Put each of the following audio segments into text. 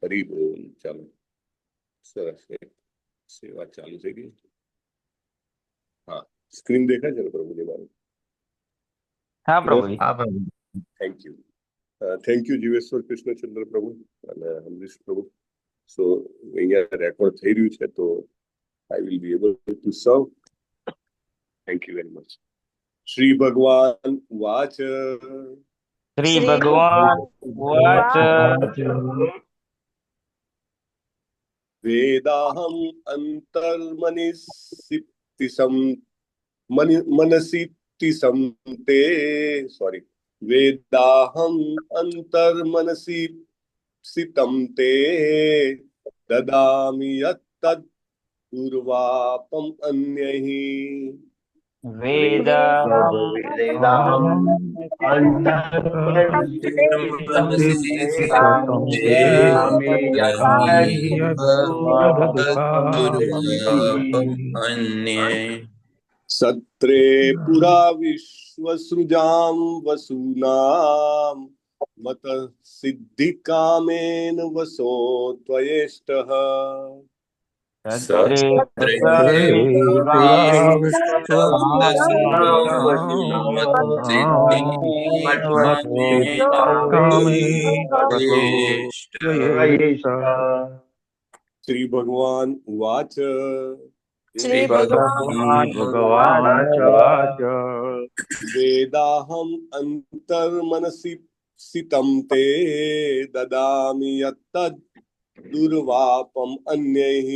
હરી બોલ. ચાલો, સરસ. સેવા ચાલુ થઈ ગઈ. હા, સ્ક્રીન દેખાય છે ને પ્રભુજી મારું? હા પ્રભુજી. Thank you. Thank you જીવેશ્વર Krishnachandra પ્રભુ અને અમરીશ પ્રભુ. સો અહીંયા રેકોર્ડ થઈ રહ્યું છે તો I will be able to સર્વ. Thank you very much. Shri ભગવાન વાચ. શ્રી ભગવાન વાચ. વેદાહમ મનસી તે સોરી વેદાહમ અંતર્મનસી સિતમ તે દદામિ યત્તદ પૂર્વાપમ અન્યહી. સત્રે પુરા વિશ્વસૃજામ વસૂનામ મત સિદ્ધિ કામેન વસો ત્વયેષ્ટઃ. શ્રી ભગવાન ઉવાચ. શ્રી ભગવાન વેદાહમ અંતર્મનસી સિતમ તે દદામિ યત્તદ દુર્વાપમ અન્યૈઃ.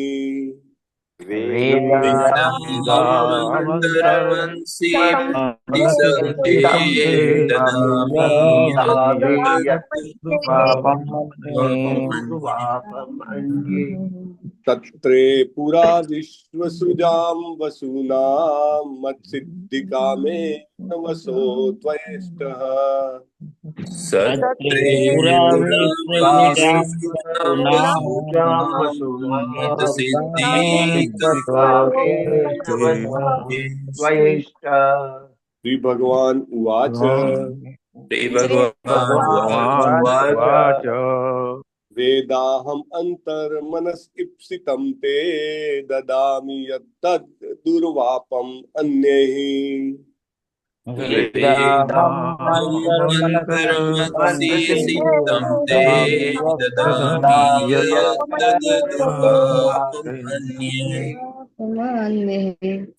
તત્રે પુરા વિશ્વસૃજામ વસૂનામ મત્સિદ્ધિ કામેન વસો ત્વયેષ્ટઃ. શ્રી ભગવાન ઉવાચ. વેદાહમ અંતર્મનસ્ઈપ્સિતમ તે દદામિ યત્તદ દુર્વાપમ અન્યૈઃ.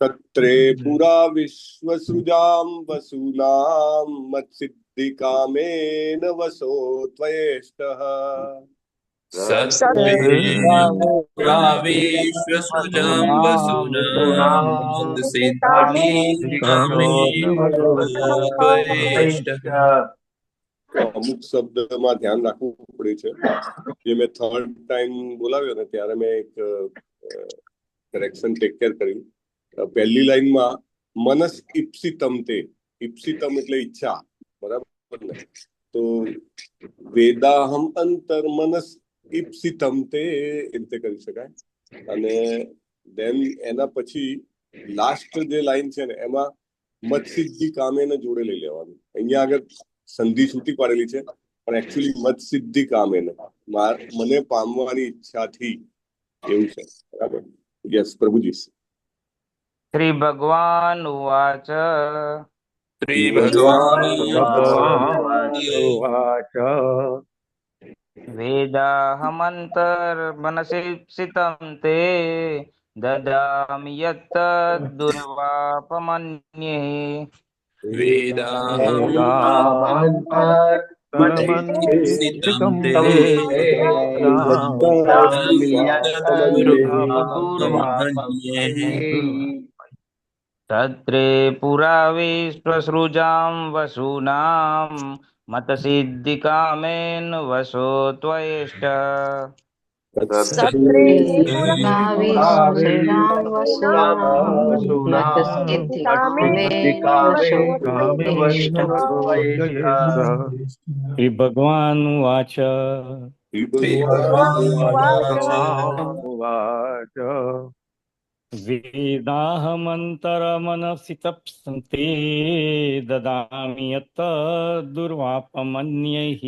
તત્રે પુરા વિશ્વસૃજામ વસૂનામ મત્સિદ્ધિ કામેન વસો ત્વયેષ્ટઃ. અમુક શબ્દમાં ધ્યાન રાખવું પડે છે. જે મેં થર્ડ ટાઈમ બોલાવ્યો ને ત્યારે મેં એક કરેક્શન ટેક કેર કર્યું. પહેલી લાઈનમાં મનસ ઇપ્સિતમ તે, ઇપ્સિતમ એટલે ઈચ્છા, બરાબર ને? તો વેદાહમ અંતર મનસ ઇપ્સિતમ તે એ રીતે કરી શકાય. અને દેન એના પછી લાસ્ટ જે લાઈન છે ને એમાં મત્સિદ્ધિ કામેને જોડે લઈ લેવાનું. અહીંયા આગળ સંધિ છૂટી પાડેલી છે પણ એકચ્યુઅલી મત્સિદ્ધિ કામેને, મને પામવાની ઈચ્છાથી, એવું છે, બરાબર? યસ પ્રભુજી. શ્રી ભગવાન ઉવાચ. શ્રી ભગવાન વેદાહમંતર્મનસીપ્સિતમ તે દદામિ યત્તદ દુર્વાપમન્યૈઃ. તત્રે પુરા વિશ્વસૃજામ વસૂનામ મતસિદ્ધિ કામેન વસો ત્વયેષ્ટઃ. શ્રી ભગવાન વાચ. वेदाहमन्तरमनसि तप्स्ते ददामि यत् दुर्वापमन्यैः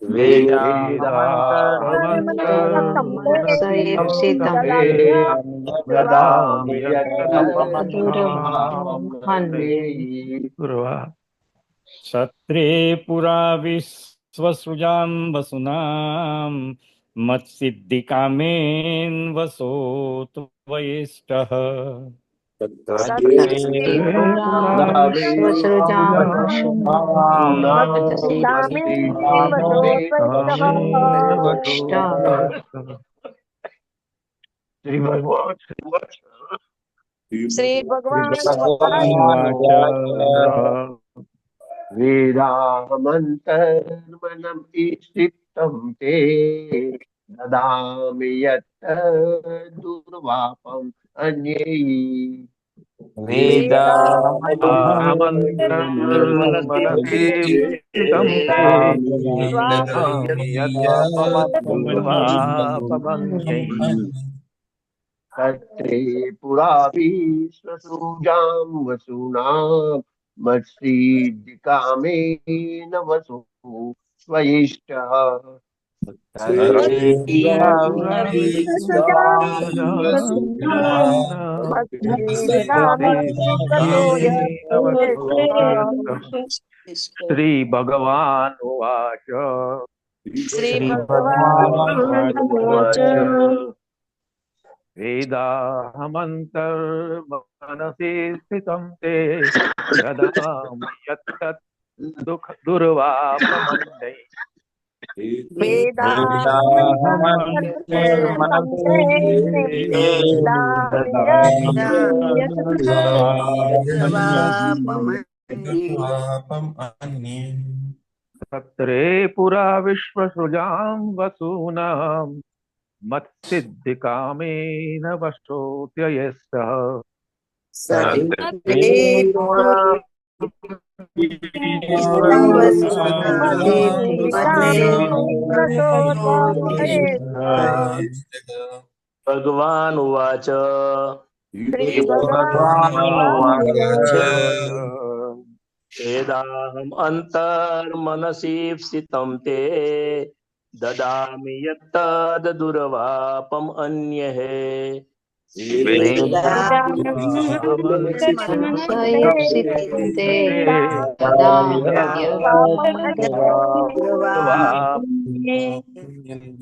वेदाहमन्तर्मनसीप्सितं ते ददामि यत्तदुर्वापमन्यैः सत्रे पुरा विश्वसृजां वसुनां मत्सिद्धिकामेन वसो त्वयिष्टः श्री भगवान वेदाहमन्तर्मनम् ईक्षिप्तं ते ददामि यत् दुर्वापम् अन्यैः वेदाहमन्तर्मनसीप्सितं ते ददामि यद्वापमन्यैः तत्रे पुरा विश्वसृजां वसूनां मत्सीद्दिकामेन वसु स्वयिष्ठः श्री भगवान् उवाच श्री भगवानुवाच वेदाहमन्तर्मनसि स्थितं ते ददामि यत्तत् दुर्वापमन्यैः तत्रे पुरा विश्वसृजां वसूनां मत्सिद्धिकामेन वशोऽत्ययस्तः भगवान् उवाच वेदाहम् अन्तर्मनसीप्सितं ते ददामि यत्तदुर्वापम् अन्यः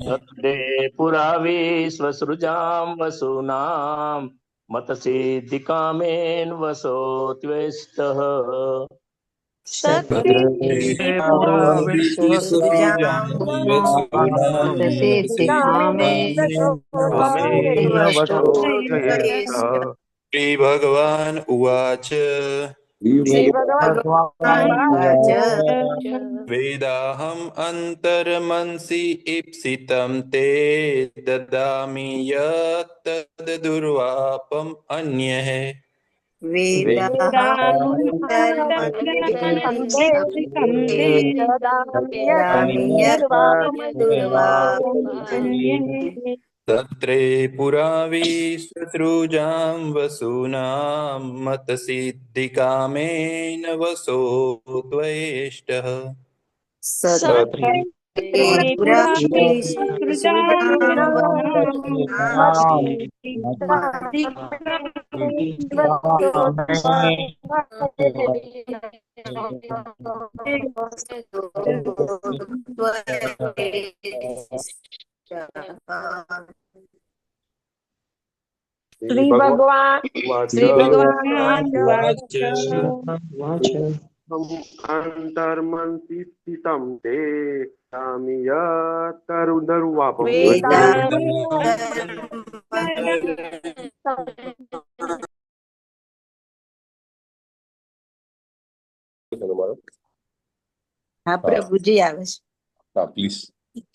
तत्रे पुरा विश्वसृजां वसूनां मतसिद्धिकामेन वसो त्वष्टः श्री भगवान् उवाच वेदाहम् अन्तर्मनसि ईप्सितं ते ददामि यत् तद्दुर्वापम् अन्यः तत्रे पुरा विश्वसृजां वसूनां मतसिद्धिकामेन वसो त्वयिष्टः श्री भगवान अन्तर्मनसि स्थितं ते ददामि यत्तदुर्वापम् हाँ प्रभु जी आवेश प्लीज।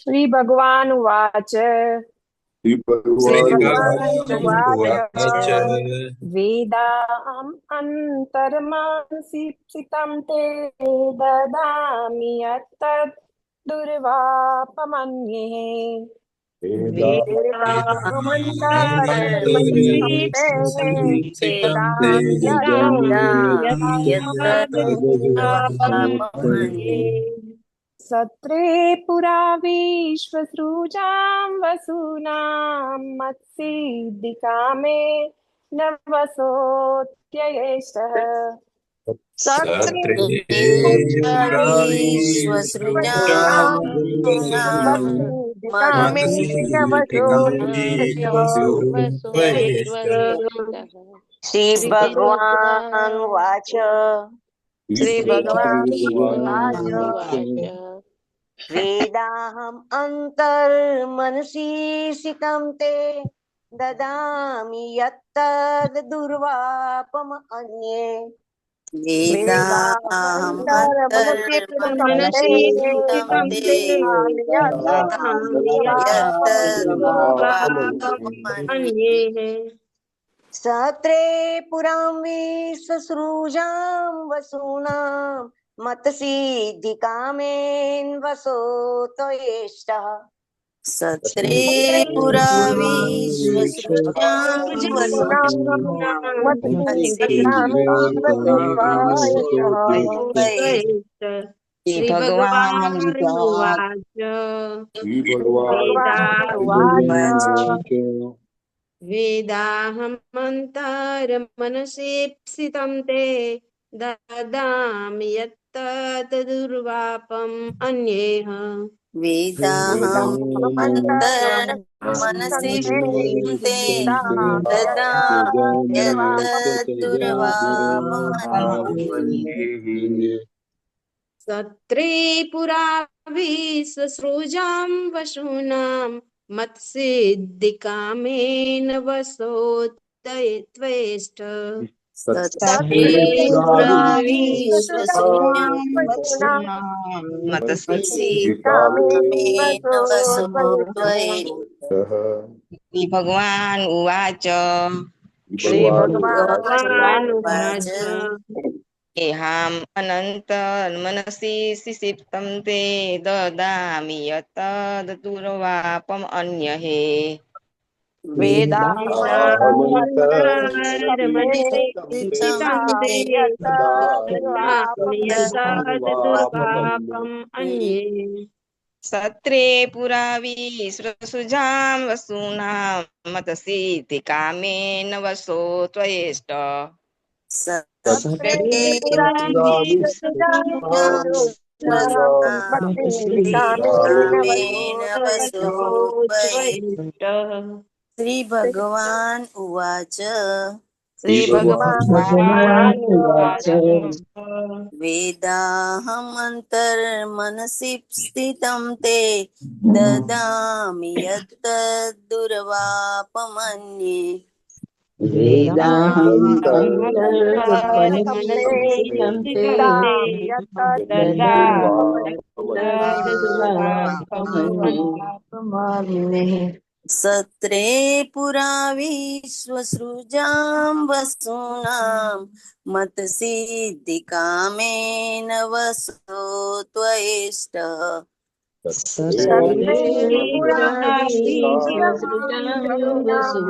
श्री भगवान उवाच श्री वेदाहम् अन्तर्मनसीप्सितं ते ददामि यत्तद् दुर्वापमन्यः वेदाहमन्तर्मनसि ते ददामि यत्तदुर्वापमन्ये सत्रे पुरा विश्वसृजां वसूनां मत्सिद्धिकामे न वसोत्ययेष्टः सत्रे सत्रे पुरा विश्वसृजां विश्वसृजां मत्सिद्धिकामे न वसोत्ययेष्टः श्रीभगवानुवाच श्रीभगवानुवाच वेदाहम् अन्तर्मनसि सितं ते ददामि यत्तद्दुर्वापम् अन्ये वेदान्तरमनसि वेदान्तर्मनसि सितं ते ददामि यत्तद्दुर्वापमन्ये सत्रे पुरां विश्वसृजां वसूनां मतसिद्धिकामेन वसो त्वयेष्टः सत्रे पुरा विश्वसृजां वेदाहमन्तर्मनसीप्सितं ते ददामि यत्तद्दुर्वापम् अन्येह वेदाहमन्तर्मनसि ते ददामि यत्तद्दुर्वापमन्ये सत्रे पुरा विश्वसृजां वसूनां मत्सिद्धिकामेन वसो त्वेष्ट सत्रे पुरा विश्वसृजां वसूनां मतसिद्धिकामेन वसो त्वयेष्टः भगवान् उवाच श्रीभगवानुवाच एहाम् अनन्तर्मनसि सिसिप्तं ते ददामि यत्तद्दुर्वापम् अन्यहे वेदाहमन्तर्मनसि सितं ते ददामि यत्तद्दुर्वापम् अन्ये सत्रे पुरा विश्वसृजां वसूनां मतसिद्धिकामेन वसो त्वयेष्ट सत्रे पुरा विश्वसृजां मतसिद्धिकामेन वसो त्वयेष्ट श्रीभगवान् उवाच श्रीभगवानुवाच वेदाहमन्तर्मनसि स्थितं ते ददामि यत्तद्दुर्वापमन्ये वेदाहमन्तर्मनसि स्थितं ते ददामि यत्तद्दुर्वापमन्ये सत्रे पुरा विश्वसृजां वसूनां मतसिद्धिकामेन वसो त्वयेष्टः सत्रे पुरा विश्वसृजां वसो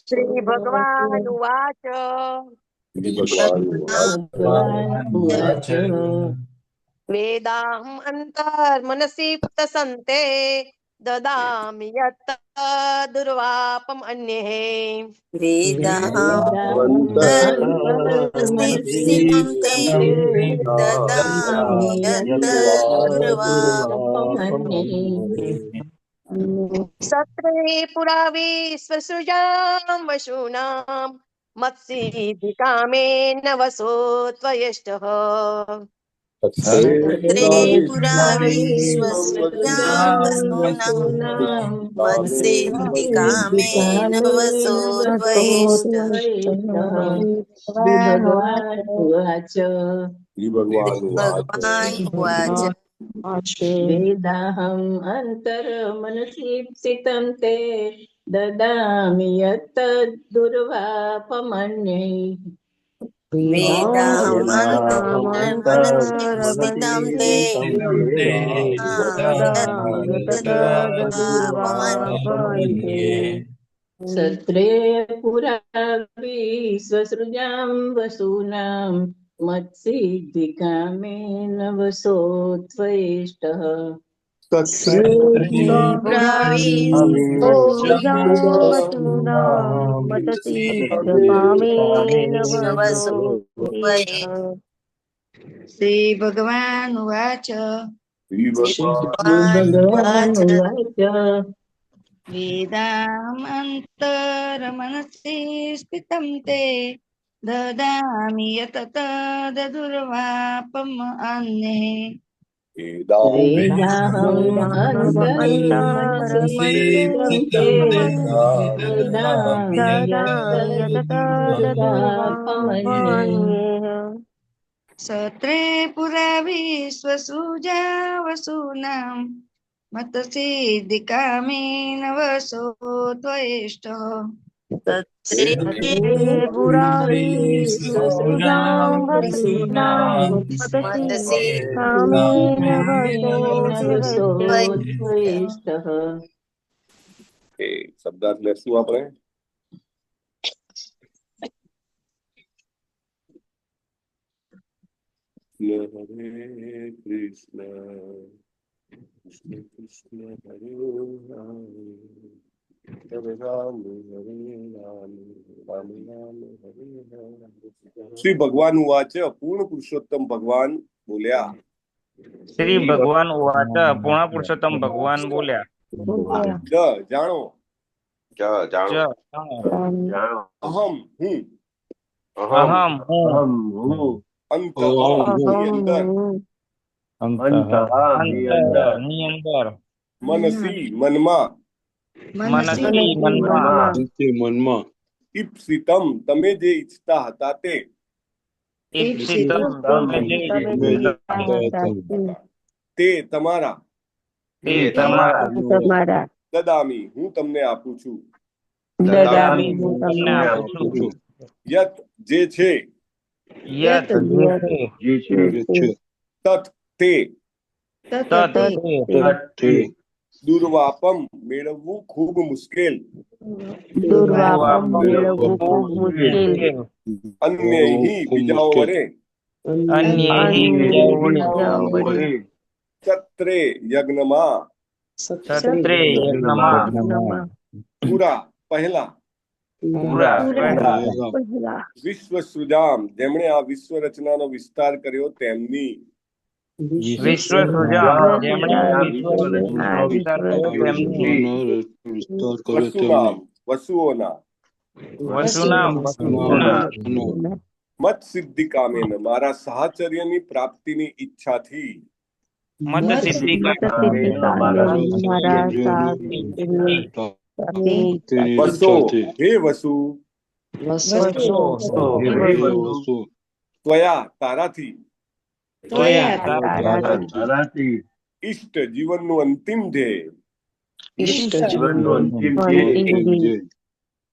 श्रीभगवानुवाच उवाच वेदाहम् अन्तर्मनसि प्रसन्ते ददामि यत्तद्दुर्वापम् अन्ये वेदाहमन्तर्मनसि स्थितं ते ददामि यत्तद्दुर्वापमन्ये सत्रे पुरा विश्वसृजां वसूनां मत्सिद्धिकामेन वसो त्वयेष्टः सत्रे पुरा विश्वसृजां वसूनां मत्सिद्धिकामेन वसो त्वयेष्टः भगवान् उवाच वेदाहम् अन्तर्मनसि स्थितं ते ददामि यत्तद्दुर्वापमन्ये વેદામંતરમનસિસ્થિतं તે દદામ્ય તદદુર્વાપન્યે સત્રે પુરા વિશ્વસૃજામ વસૂનામ મત્સિદ્ધિકામે નવસો ત્વષ્ટઃ શ્રી ભગવાન ઉવાચ વેદામંતરમનસી સ્થિतं તે દદામિ યત તદુર્વાપમ અન્યે સત્રે પુરા વિશ્વસૃજા વસૂનામ મતસિદ્ધિકામે નવસો શબ્દાર્થ લેશું આપણે. હરે કૃષ્ણ કૃષ્ણ કૃષ્ણ હરે હરે રામ હરે રામ રામ રામ હરે હરે. શ્રી ભગવાન વાચ પૂર્ણ પુરુષોત્તમ ભગવાન બોલ્યા. શ્રી ભગવાન ઉવાચ પૂર્ણ પુરુષોત્તમ ભગવાન બોલ્યા. જાણો અહમ હું ની અંદર મનસી મનમાં ઈપ્સિતમ તમે જે ઈચ્છતા હતા તે તે તમારા દદામી હું તમને આપું છું. યત જે છે તત તે દુર્વાપમ મેળવવું ખૂબ મુશ્કેલ અન્ય બીજાઓ વડે સત્રે યજ્ઞમાં પૂરા પહેલા વિશ્વસૃજામ જેમણે આ વિશ્વ રચનાનો વિસ્તાર કર્યો તેમની વસુઓના મત સિદ્ધિ કામેન મારા સાહચર્યની પ્રાપ્તિની ઈચ્છાથી વસો હે વસુ ત્વયા તારાથી ઈષ્ટ જીવનનું અંતિમ ધ્યેય.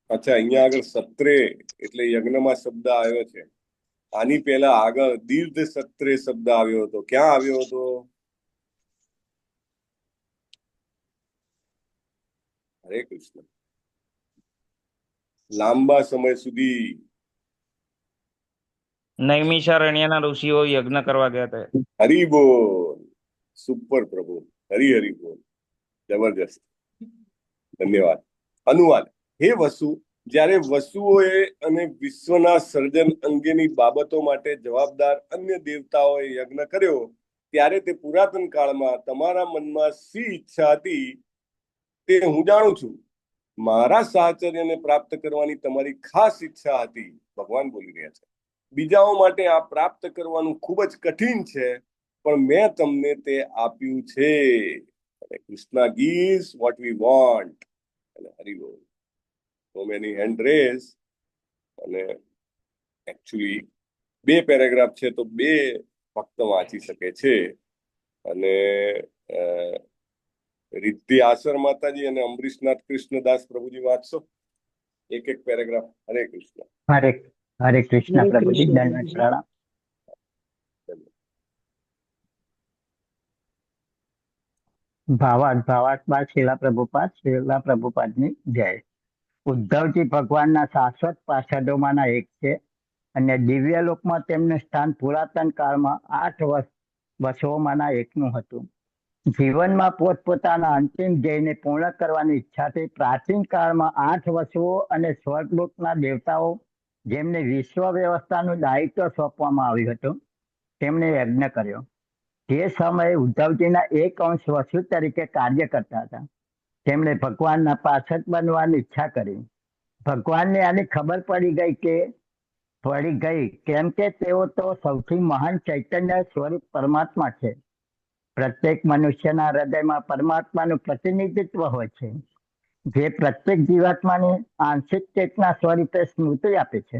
અચ્છા, અહીંયા આગળ સત્રે એટલે યજ્ઞમાં શબ્દ આવ્યો છે. આની પહેલા આગળ દીર્ઘ સત્રે શબ્દ આવ્યો હતો. ક્યાં આવ્યો હતો? હરે કૃષ્ણ. લાંબા સમય સુધી નૈમિષારણ્યના ઋષિઓ યજ્ઞ કરવા ગયા હતા. હરી બોલ. સુપર પ્રભુ. હરી હરી બોલ. જબરજસ્ત. ધન્યવાદ. અનુવાદ. હે વસુ, જ્યારે વસુઓએ અને વિશ્વના સર્જન અંગેની બાબતો માટે જવાબદાર અન્ય દેવતાઓએ યજ્ઞ કર્યો ત્યારે તે પુરાતન કાળમાં તમારા મનમાં શી ઈચ્છા હતી તે હું જાણું છું. મારા સાહચર્યને પ્રાપ્ત કરવાની તમારી ખાસ ઈચ્છા હતી. ભગવાન બોલી રહ્યા છે. બીજાઓ માટે આ પ્રાપ્ત કરવાનું ખૂબ જ કઠિન છે, પણ મેં તમને તે આપ્યું છે. Krishna gives what we want. હરી બોલ. So many hand raise. અને એકચ્યુઅલી 2 પેરેગ્રાફ છે તો 2 ફક્ત વાંચી શકે છે. અને રિદ્ધિ આસર માતાજી અને અમરીશનાથ કૃષ્ણદાસ પ્રભુજી વાંચશો એક પેરેગ્રાફ. હરે કૃષ્ણ. હરે કૃષ્ણ હરે પ્રભુજી, કૃષ્ણ દંડવત પ્રભુજી. પ્રણામ. ભાવાર્થ શીલા પ્રભુપાદની જય. ઉદ્ધવજી ભગવાનના શાશ્વત પાર્ષદોમાંના એક છે અને દિવ્ય લોકમાં તેમનું સ્થાન પુરાતન કાળમાં 8 વસુઓમાંના એકનું હતું. જીવનમાં પોતપોતાના અંતિમ ધ્યેયને પૂર્ણ કરવાની ઈચ્છાથી પ્રાચીન કાળમાં 8 વસુઓ અને સ્વર્ગલોકના દેવતાઓ, જેમને વિશ્વ વ્યવસ્થાનું દાયિત્વ સોંપવામાં આવ્યું હતું, તેમણે યજ્ઞ કર્યો. તે સમયે ઉદ્ધવજીના એક અંશ વસુ તરીકે કાર્ય કરતા હતા. તેમણે ભગવાનના પાર્ષદ બનવાની ઈચ્છા કરી. ભગવાનને આની ખબર પડી ગઈ કેમ કે તેઓ તો સૌથી મહાન ચૈતન્ય સ્વરૂપ પરમાત્મા છે. પ્રત્યેક મનુષ્યના હૃદયમાં પરમાત્માનું પ્રતિનિધિત્વ હોય છે, જે પ્રત્યેક જીવાત્માની આંશિક ચેતના સ્વરૂપે સ્મૃતિ આપે છે.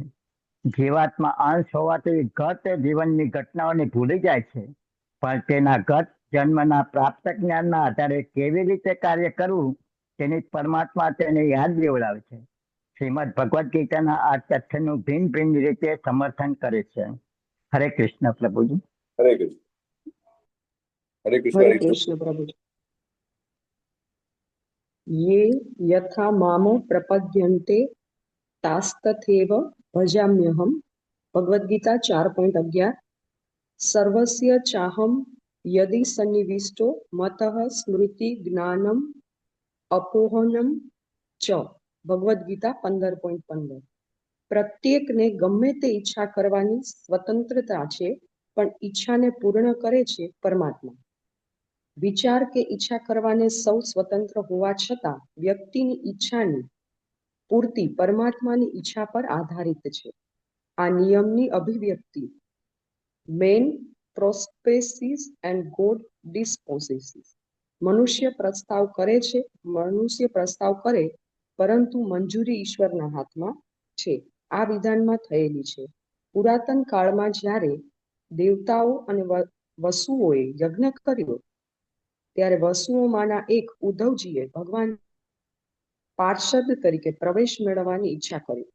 જીવાત્મા અંશ હોવાથી ગત જીવનની ઘટનાઓને ભૂલી જાય છે, પણ તેના ગત જન્મના પ્રાપ્ત જ્ઞાનના આધારે કેવી રીતે કાર્ય કરવું તેની પરમાત્મા તેને યાદ દેવડાવે છે. શ્રીમદ ભગવદ્ ગીતાના આ તથ્યનું ભિન્ન ભિન્ન રીતે સમર્થન કરે છે. હરે કૃષ્ણ પ્રભુજી. હરે કૃષ્ણ. હરે હરે કૃષ્ણ. કૃષ્ણ પ્રભુજી. યે યથા મામ પ્રપદ્યન્તે તાસ્તથેવ ભજામ્યહમ. ભગવદ્ ગીતા 4.11. સર્વસ્ય ચાહમ યદિ સન્નિવિષ્ટો મતઃ સ્મૃતિ જ્ઞાનમ અપોહનમ ચ. ભગવદ્ ગીતા 15.15. પ્રત્યેકને ગમે તે ઈચ્છા કરવાની સ્વતંત્રતા છે, પણ ઈચ્છાને પૂર્ણ કરે છે પરમાત્મા. વિચાર કે ઈચ્છા કરવાને સૌ સ્વતંત્ર હોવા છતાં વ્યક્તિની ઈચ્છાની પૂર્તિ પરમાત્માની ઈચ્છા પર આધારિત છે. આ નિયમની અભિવ્યક્તિ મેન પ્રોસ્પેસિસ એન્ડ ગોડ ડિસ્પોસેસિસ. મનુષ્ય પ્રસ્તાવ કરે પરંતુ મંજૂરી ઈશ્વરના હાથમાં છે. આ વિધાનમાં થયેલી છે. પુરાતન કાળમાં જ્યારે દેવતાઓ અને વસુઓએ યજ્ઞ કર્યો, ત્યારે વસુઓમાંના એક ઉદ્ધવજીએ ભગવાન પાર્ષદ તરીકે પ્રવેશ મેળવવાની ઈચ્છા કરી.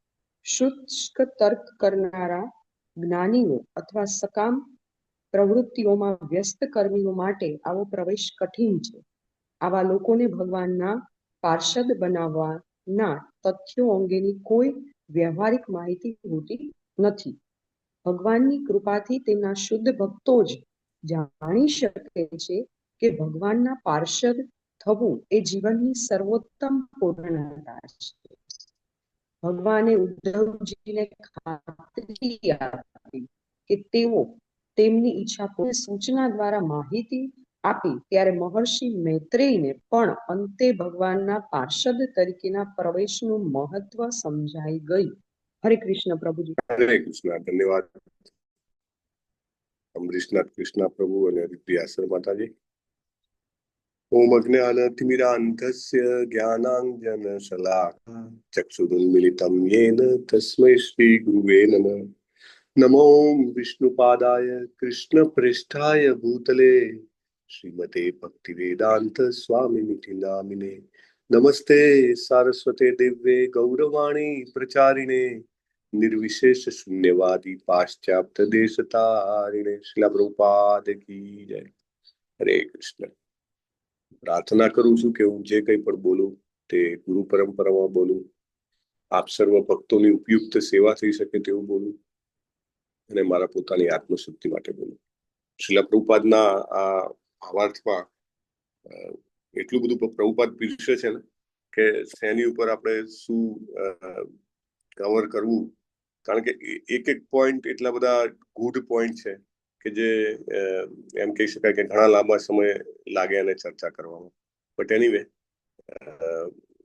શુષ્ક તર્ક કરનારા જ્ઞાનીઓ અથવા સકામ પ્રવૃત્તિઓમાં વ્યસ્ત કર્મીઓ માટે આવો પ્રવેશ કઠિન છે. આવા લોકોને ભગવાનના પાર્ષદ બનાવવાના તથ્યો અંગેની કોઈ વ્યવહારિક માહિતી હોતી નથી. ભગવાનની કૃપાથી તેમના શુદ્ધ ભક્તો જ જાણી શકે છે કે ભગવાનના પાર્ષદ થવું એ જીવનની સર્વોત્તમ પૂર્ણતા છે. ભગવાને ઉદ્ધવજીને ખાતરી આપી કે તેઓ તેમની ઈચ્છા પૂરી સૂચના દ્વારા માહિતી આપી, ત્યારે મહર્ષિ મૈત્રેયને પણ અંતે ભગવાનના પાર્ષદ તરીકેના પ્રવેશનું મહત્વ સમજાઈ ગયું. હરે કૃષ્ણ પ્રભુજી. હરે કૃષ્ણ. ધન્યવાદ અમરીશનાથ કૃષ્ણ પ્રભુ અને રિદ્ધિઆસર માતાજી. ઓમ અજ્ઞાનતિમિરાંધસ્ય જ્ઞાનાંજન શલાકા ચક્ષુરુન્મિલિતમ યેન તસ્મૈ શ્રી ગુરુવે નમઃ. નમો વિષ્ણુપાદાય કૃષ્ણ પ્રેષ્ઠાય ભૂતલે શ્રીમતે ભક્તિવેદાંત સ્વામિનિધિ નામિને. નમસ્તે સારસ્વતે દિવ્યે ગૌરવાણી પ્રચારિણે નિર્વિશેષ શૂન્યવાદી પાશ્ચાત્ય દેશતારિણે. શ્રીલા પ્રભુપાદ કી જય. હરે કૃષ્ણ. પ્રાર્થના કરું છું કે હું જે કંઈ પણ બોલું તે ગુરુ પરંપરામાં બોલું, આપ સર્વ ભક્તોની ઉપયુક્ત સેવા થઈ શકે તેવું બોલું અને મારા પોતાની આત્મશુદ્ધિ માટે બોલું. શ્રીલા પ્રભુપાદના આ ભાવાર્થમાં એટલું બધું પ્રભુપાદ પીરસે છે ને કે શેની ઉપર આપણે શું કવર કરવું, કારણ કે એક એક પોઈન્ટ એટલા બધા ગુડ પોઈન્ટ છે કે જે એમ કહી શકાય કે ઘણા લાંબા સમય લાગે અને ચર્ચા કરવામાં. બટ એનીવે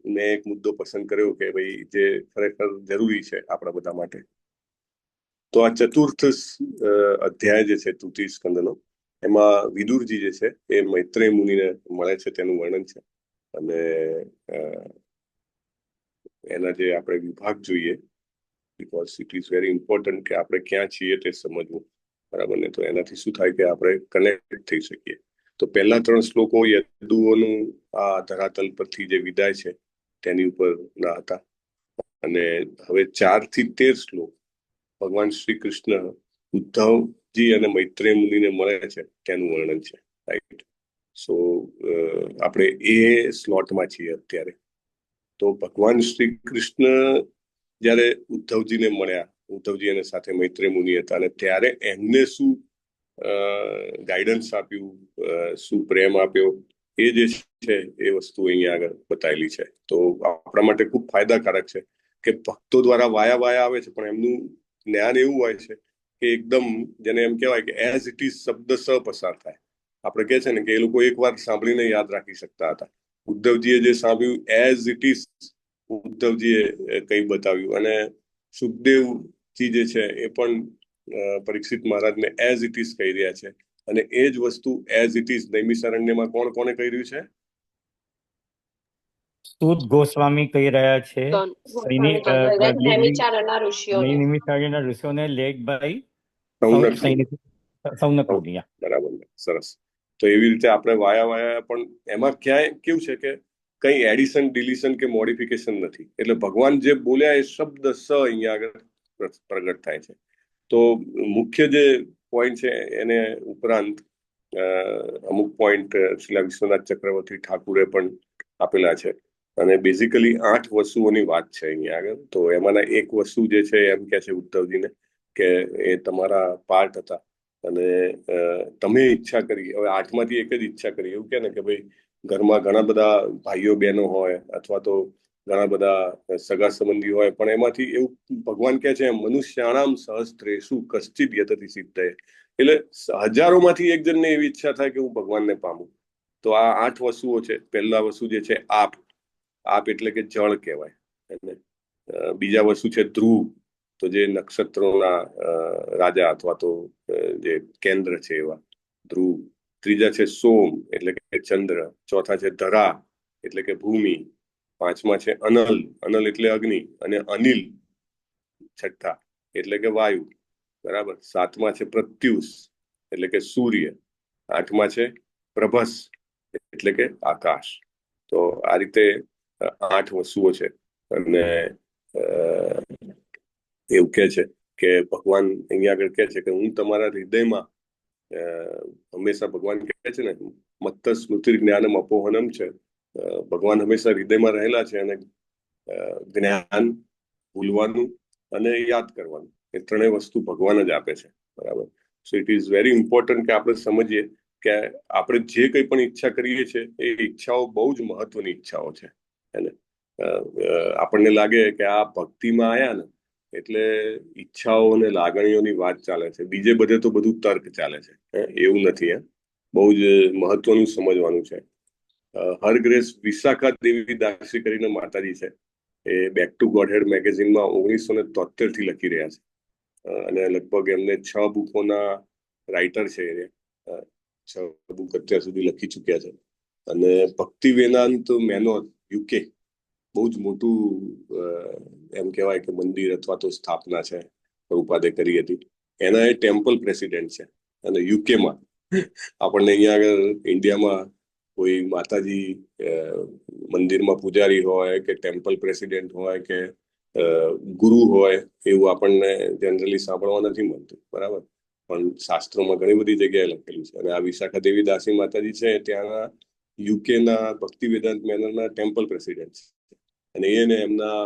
મેં એક મુદ્દો પસંદ કર્યો કે ભાઈ જે ખરેખર જરૂરી છે આપણા બધા માટે. તો આ ચતુર્થ અધ્યાય જે છે તૃતીય સ્કંદનો, એમાં વિદુરજી જે છે એ મૈત્રેય મુનિને મળે છે તેનું વર્ણન છે. અને એના જે આપણે વિભાગ જોઈએ, because it is very important કે આપણે ક્યાં છીએ તે સમજવું, બરાબર ને? તો એનાથી શું થાય કે આપણે કનેક્ટ થઈ શકીએ. તો પહેલા 3 શ્લોકો યદુઓનું આ ધરાતલ પરથી જે વિદાય છે તેની ઉપર ના હતા, અને હવે 4 થી 13 શ્લોક ભગવાન શ્રી કૃષ્ણ ઉદ્ધવજી અને મૈત્રેય મુનિને મળે છે તેનું વર્ણન છે, રાઈટ. સો આપણે એ સ્લોટમાં છીએ અત્યારે. તો ભગવાન શ્રી કૃષ્ણ જ્યારે ઉદ્ધવજીને મળ્યા, ઉદ્ધવજી અને સાથે મૈત્રેય મુનિ હતા, અને ત્યારે એમને શું ગાઈડન્સ આપ્યું, શું પ્રેમ આપ્યો, એ જે છે એ વસ્તુ અહીંયા આગળ બતાવેલી છે. તો આપણા માટે ખૂબ ફાયદાકારક છે કે ભક્તો દ્વારા વાયા આવે છે, પણ એમનું જ્ઞાન એવું હોય છે કે એકદમ, જેને એમ કહેવાય કે એઝ ઇટ ઇઝ શબ્દ પસાર થાય. આપણે કહે છે ને કે એ લોકો એકવાર સાંભળીને યાદ રાખી શકતા હતા. ઉદ્ધવજીએ જે સાંભળ્યું એઝ ઇટ ઇઝ ઉદ્ધવજીએ કઈ બતાવ્યું, અને સુખદેવજી જે છે એ પણ પરીક્ષિત મહારાજને એઝ ઇટ ઇઝ કહી રહ્યા છે. અને એ જ વસ્તુ એઝ ઇટ ઇઝ નૈમિષારણ્યમાં કોને કહી રહ્યું છે? સૂત ગોસ્વામી કહી રહ્યા છે. નૈમિષારણ્યના ઋષિઓને લેડ બાય સૌનક મુનિ. બરાબર, સરસ. તો એવી રીતે આપણે વાયા પણ એમાં ક્યાંય કેવું છે કે કઈ એડિશન, ડિલિશન કે મોડિફિકેશન નથી. એટલે ભગવાન જે બોલ્યા એ શબ્દ અહીંયા આગળ પ્રગટ થાય છે. તો મુખ્ય જે પોઈન્ટ છે એને ઉપરાંત અમુક પોઈન્ટ શ્રીલા વિશ્વનાથ ચક્રવર્તી ઠાકુરે પણ આપેલા છે. અને બેઝિકલી 8 વસ્તુઓની વાત છે અહીંયા આગળ. તો એમાંના એક વસ્તુ જે છે એમ કે છે ઉદ્ધવજીને કે એ તમારા પાર્ટ હતા અને તમે ઈચ્છા કરી. હવે 8માંથી એક જ ઈચ્છા કરી. એવું કે ને કે ભાઈ ઘરમાં ઘણા બધા ભાઈઓ બહેનો હોય અથવા તો ઘણા બધા સગા સંબંધી હોય, પણ એમાંથી એવું ભગવાન કહે છે મનુષ્યાણામ સહસ્ત્રેષુ કશ્ચિદ યતતિ સિદ્ધયે. એટલે હજારોમાંથી એક જણને એવી ઈચ્છા થાય કે હું ભગવાનને પામું. તો આ 8 વસ્તુઓ છે. પહેલા વસ્તુ જે છે આપ એટલે કે જળ કહેવાય. અને બીજા વસ્તુ છે ધ્રુવ, તો જે નક્ષત્રોના રાજા અથવા તો જે કેન્દ્ર છે એવા ધ્રુવ. ત્રીજા છે સોમ એટલે કે ચંદ્ર. ચોથા છે ધરા એટલે કે ભૂમિ. 5મા છે અનલ એટલે અગ્નિ. અને અનિલ છઠ્ઠા એટલે કે વાયુ. બરાબર. 7મા છે પ્રત્યુષ એટલે કે સૂર્ય. 8મા છે પ્રભસ એટલે કે આકાશ. તો આ રીતે 8 વસ્તુઓ છે. અને એવું કે છે કે ભગવાન અહીંયા આગળ કહે છે કે હું તમારા હૃદયમાં હંમેશા, ભગવાન કહે છે ને મત્ત સ્મૃતિ જ્ઞાનમ અપોહનમ છે. ભગવાન હંમેશા હૃદયમાં રહેલા છે અને જ્ઞાન ભૂલવાનું અને યાદ કરવાનું એ ત્રણેય વસ્તુ ભગવાન જ આપે છે. બરાબર. So it is very important કે આપણે સમજીએ કે આપણે જે કંઈ પણ ઈચ્છા કરીએ છીએ એ ઈચ્છાઓ બહુ જ મહત્વની ઈચ્છાઓ છે. એને આપણને લાગે કે આ ભક્તિમાં આવ્યા ને એટલે ઈચ્છાઓ અને લાગણીઓની વાત ચાલે છે, બીજે બધે તો બધું તર્ક ચાલે છે. એવું નથી. બહુ જ મહત્વનું સમજવાનું છે. હરગ્રેસ વિશાખા દેવી દાસી કરીને માતાજી છે. એ બેક ટુ ગોડહેડ મેગેઝિનમાં 1973 થી લખી રહ્યા છે. અને લગભગ એમને 6 બુકોના રાઇટર છે. 6 બુક અત્યાર સુધી લખી ચુક્યા છે. અને ભક્તિ વેદાંત મેનોર UK બહુ જ મોટું એમ કહેવાય કે મંદિર અથવા તો સ્થાપના છે પ્રભુપાદે કરી હતી. એના એ ટેમ્પલ પ્રેસિડેન્ટ છે. અને યુકેમાં આપણને અહીંયા આગળ ઇન્ડિયામાં કોઈ માતાજી મંદિરમાં પૂજારી હોય કે ટેમ્પલ પ્રેસિડેન્ટ હોય કે ગુરુ હોય એવું આપણને જનરલી સાંભળવા નથી મળતું. બરાબર. પણ શાસ્ત્રોમાં ઘણી બધી જગ્યાએ લખેલું છે. અને આ વિશાખા દેવી દાસી માતાજી છે ત્યાંના યુકેના ભક્તિ વેદાંત મેનરના ટેમ્પલ પ્રેસિડેન્ટ છે. અને એને એમના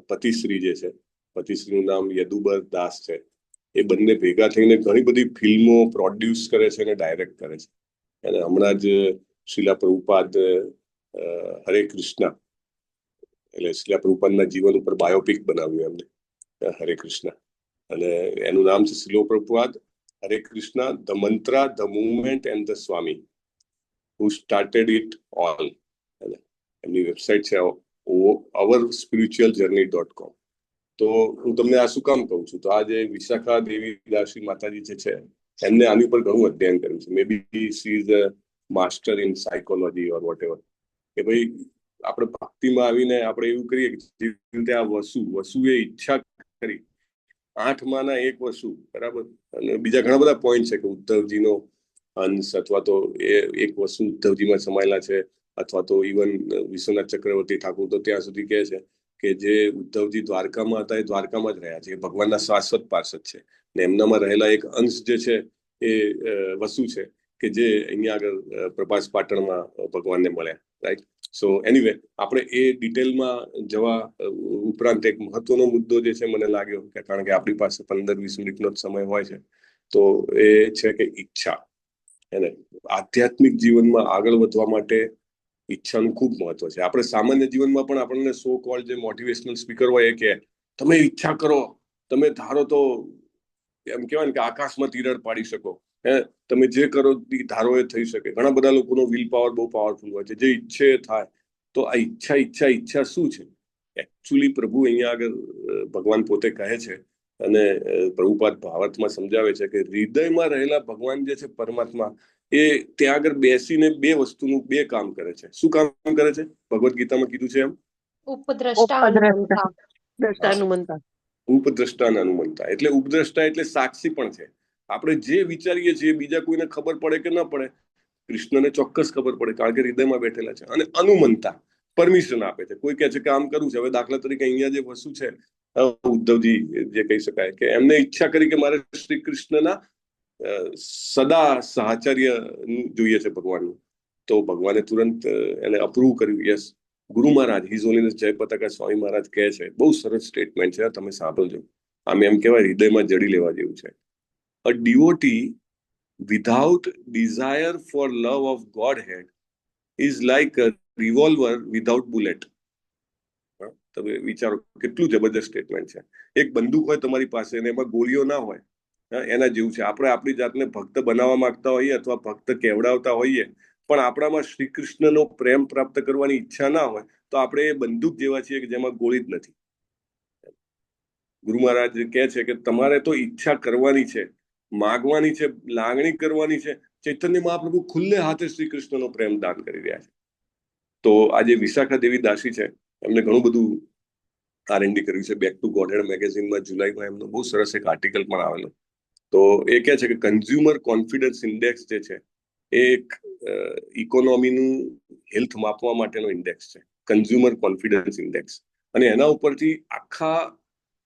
પતિશ્રી જે છે, પતિશ્રીનું નામ યદુબર દાસ છે. એ બંને ભેગા થઈને ઘણી બધી ફિલ્મો પ્રોડ્યુસ કરે છે અને ડાયરેક્ટ કરે છે. અને હમણાં જ શ્રીલા પ્રભુપાદ હરે કૃષ્ણ એટલે શ્રીલા પ્રભુપાદના જીવન ઉપર બાયોપિક બનાવ્યું એમને, હરે કૃષ્ણ. અને એનું નામ છે શ્રીલો પ્રભુપાદ હરે Krishna the મંત્રા the movement and the Swami who started it all. એમની વેબસાઇટ છે ourspiritualjourney.com. તો હું તમને આ શું કામ કહું છું, તો આ જે વિશાખા દેવી દાસી માતાજી જે છે એમને આની પર ઘણું અધ્યયન કર્યું છે. May be she is a master in psychology or whatever. કે ભાઈ આપણે ભક્તિમાં આવીને આપણે એવું કરીએ કે જે રીતે આ વસુએ ઈચ્છા કરી 8માંના એક વસુ. બરાબર. અને બીજા ઘણા બધા પોઈન્ટ છે કે ઉદ્ધવજીનો અંશ અથવા તો એ એક વસ્તુ ઉદ્ધવજીમાં સમાયેલા છે, અથવા તો ઇવન વિશ્વનાથ ચક્રવર્તી ઠાકુર તો ત્યાં સુધી કહે છે કે જે ઉદ્ધવજી દ્વારકામાં હતા એ દ્વારકામાં જ રહ્યા છે, એ ભગવાનના શાશ્વત પાર્ષદ છે, ને એમનામાં રહેલા એક અંશ જે છે એ વસુ છે કે જે અહીંયા આગળ પ્રભાસ પાટણમાં ભગવાનને મળ્યા, રાઈટ. સો એનીવે આપણે એ ડિટેલમાં જવા ઉપરાંત એક મહત્વનો મુદ્દો જે છે મને લાગ્યો કે કારણ કે આપણી પાસે 15-20 મિનિટનો જ સમય હોય છે, તો એ છે કે ઈચ્છા. એને આધ્યાત્મિક જીવનમાં આગળ વધવા માટે ઈચ્છાનું ખૂબ મહત્વ છે. આપણે સામાન્ય જીવનમાં પણ આપણને સો કોલ્ડ જે મોટિવેશનલ સ્પીકર હોય એ કે તમે ઈચ્છા કરો, તમે ધારો તો એમ કહેવાય ને કે આકાશમાં તિરાડ પાડી શકો, તમે જે કરો ધારો એ થઈ શકે. ઘણા બધા લોકોનો વિલ પાવર બહુ પાવરફુલ હોય છે, જે ઈચ્છે એ થાય. તો આ ઈચ્છા શું છે? એકચ્યુઅલી પ્રભુ અહીંયા આગળ ભગવાન પોતે કહે છે અને પ્રભુપાદ ભાવાર્થમાં સમજાવે છે કે હૃદયમાં રહેલા ભગવાન જે છે પરમાત્મા, એ ત્યાં આગળ બેસીને બે વસ્તુનું બે કામ કરે છે. શું કામ કરે છે? ભગવદ ગીતામાં કીધું છે એમ, ઉપદ્રષ્ટા અને અનુમંતા. એટલે ઉપદ્રષ્ટા એટલે સાક્ષી પણ છે. આપણે જે વિચારીએ છીએ બીજા કોઈને ખબર પડે કે ન પડે, કૃષ્ણને ચોક્કસ ખબર પડે કારણ કે હૃદયમાં બેઠેલા છે. અને અનુમંતા પરમિશન આપે છે. કોઈ કહે છે કે આમ કરવું છે. હવે દાખલા તરીકે અહીંયા જે વસ્તુ છે ઉદ્ધવજી જે કહી શકાય કે એમને ઈચ્છા કરી કે મારે શ્રી કૃષ્ણના સદા સાહચર્ય જોઈએ છે ભગવાનનું, તો ભગવાને તુરંત એને અપ્રૂવ કર્યું. યસ, ગુરુ મહારાજ હિઝ હોલીનેસ જય પતાકા સ્વામી મહારાજ કહે છે, બહુ સરસ સ્ટેટમેન્ટ છે, તમે સાંભળજો. આમ એમ કહેવાય હૃદયમાં જડી લેવા જેવું છે. અ devotee without desire for love of Godhead is like a revolver without bullet. તમે વિચારો કેટલું જબરદસ્ત સ્ટેટમેન્ટ છે. એક બંદૂક હોય તમારી પાસે અને એમાં ગોળીઓ ના હોય, એના જેવું છે. આપણે આપણી જાતને ભક્ત બનાવવા માંગતા હોઈએ અથવા ભક્ત કેવડાવતા હોઈએ, પણ આપણામાં શ્રી કૃષ્ણનો પ્રેમ પ્રાપ્ત કરવાની ઈચ્છા ના હોય, તો આપણે એ બંદૂક જેવા છીએ કે જેમાં ગોળી જ નથી. ગુરુ મહારાજ કહે છે કે તમારે તો ઈચ્છા કરવાની છે, માગવાની છે, લાગણી કરવાની છે. ચૈતન્ય મહાપ્રભુ ખુલ્લે હાથે શ્રી કૃષ્ણનો પ્રેમ દાન કરી રહ્યા છે. તો આજે વિશાખા દેવી દાસી છે, એમને ઘણું બધું R&D કર્યું છે. બેક ટુ ગોડહેડ મેગેઝિનમાં જુલાઈમાં એમનો બહુ સરસ એક આર્ટિકલ પણ આવેલો. તો એ કહે છે કે કન્ઝ્યુમર કોન્ફિડન્સ ઇન્ડેક્સ જે છે એ એક ઇકોનોમીનું હેલ્થ માપવા માટેનો ઇન્ડેક્સ છે, કન્ઝ્યુમર કોન્ફિડન્સ ઇન્ડેક્સ. અને એના ઉપરથી આખા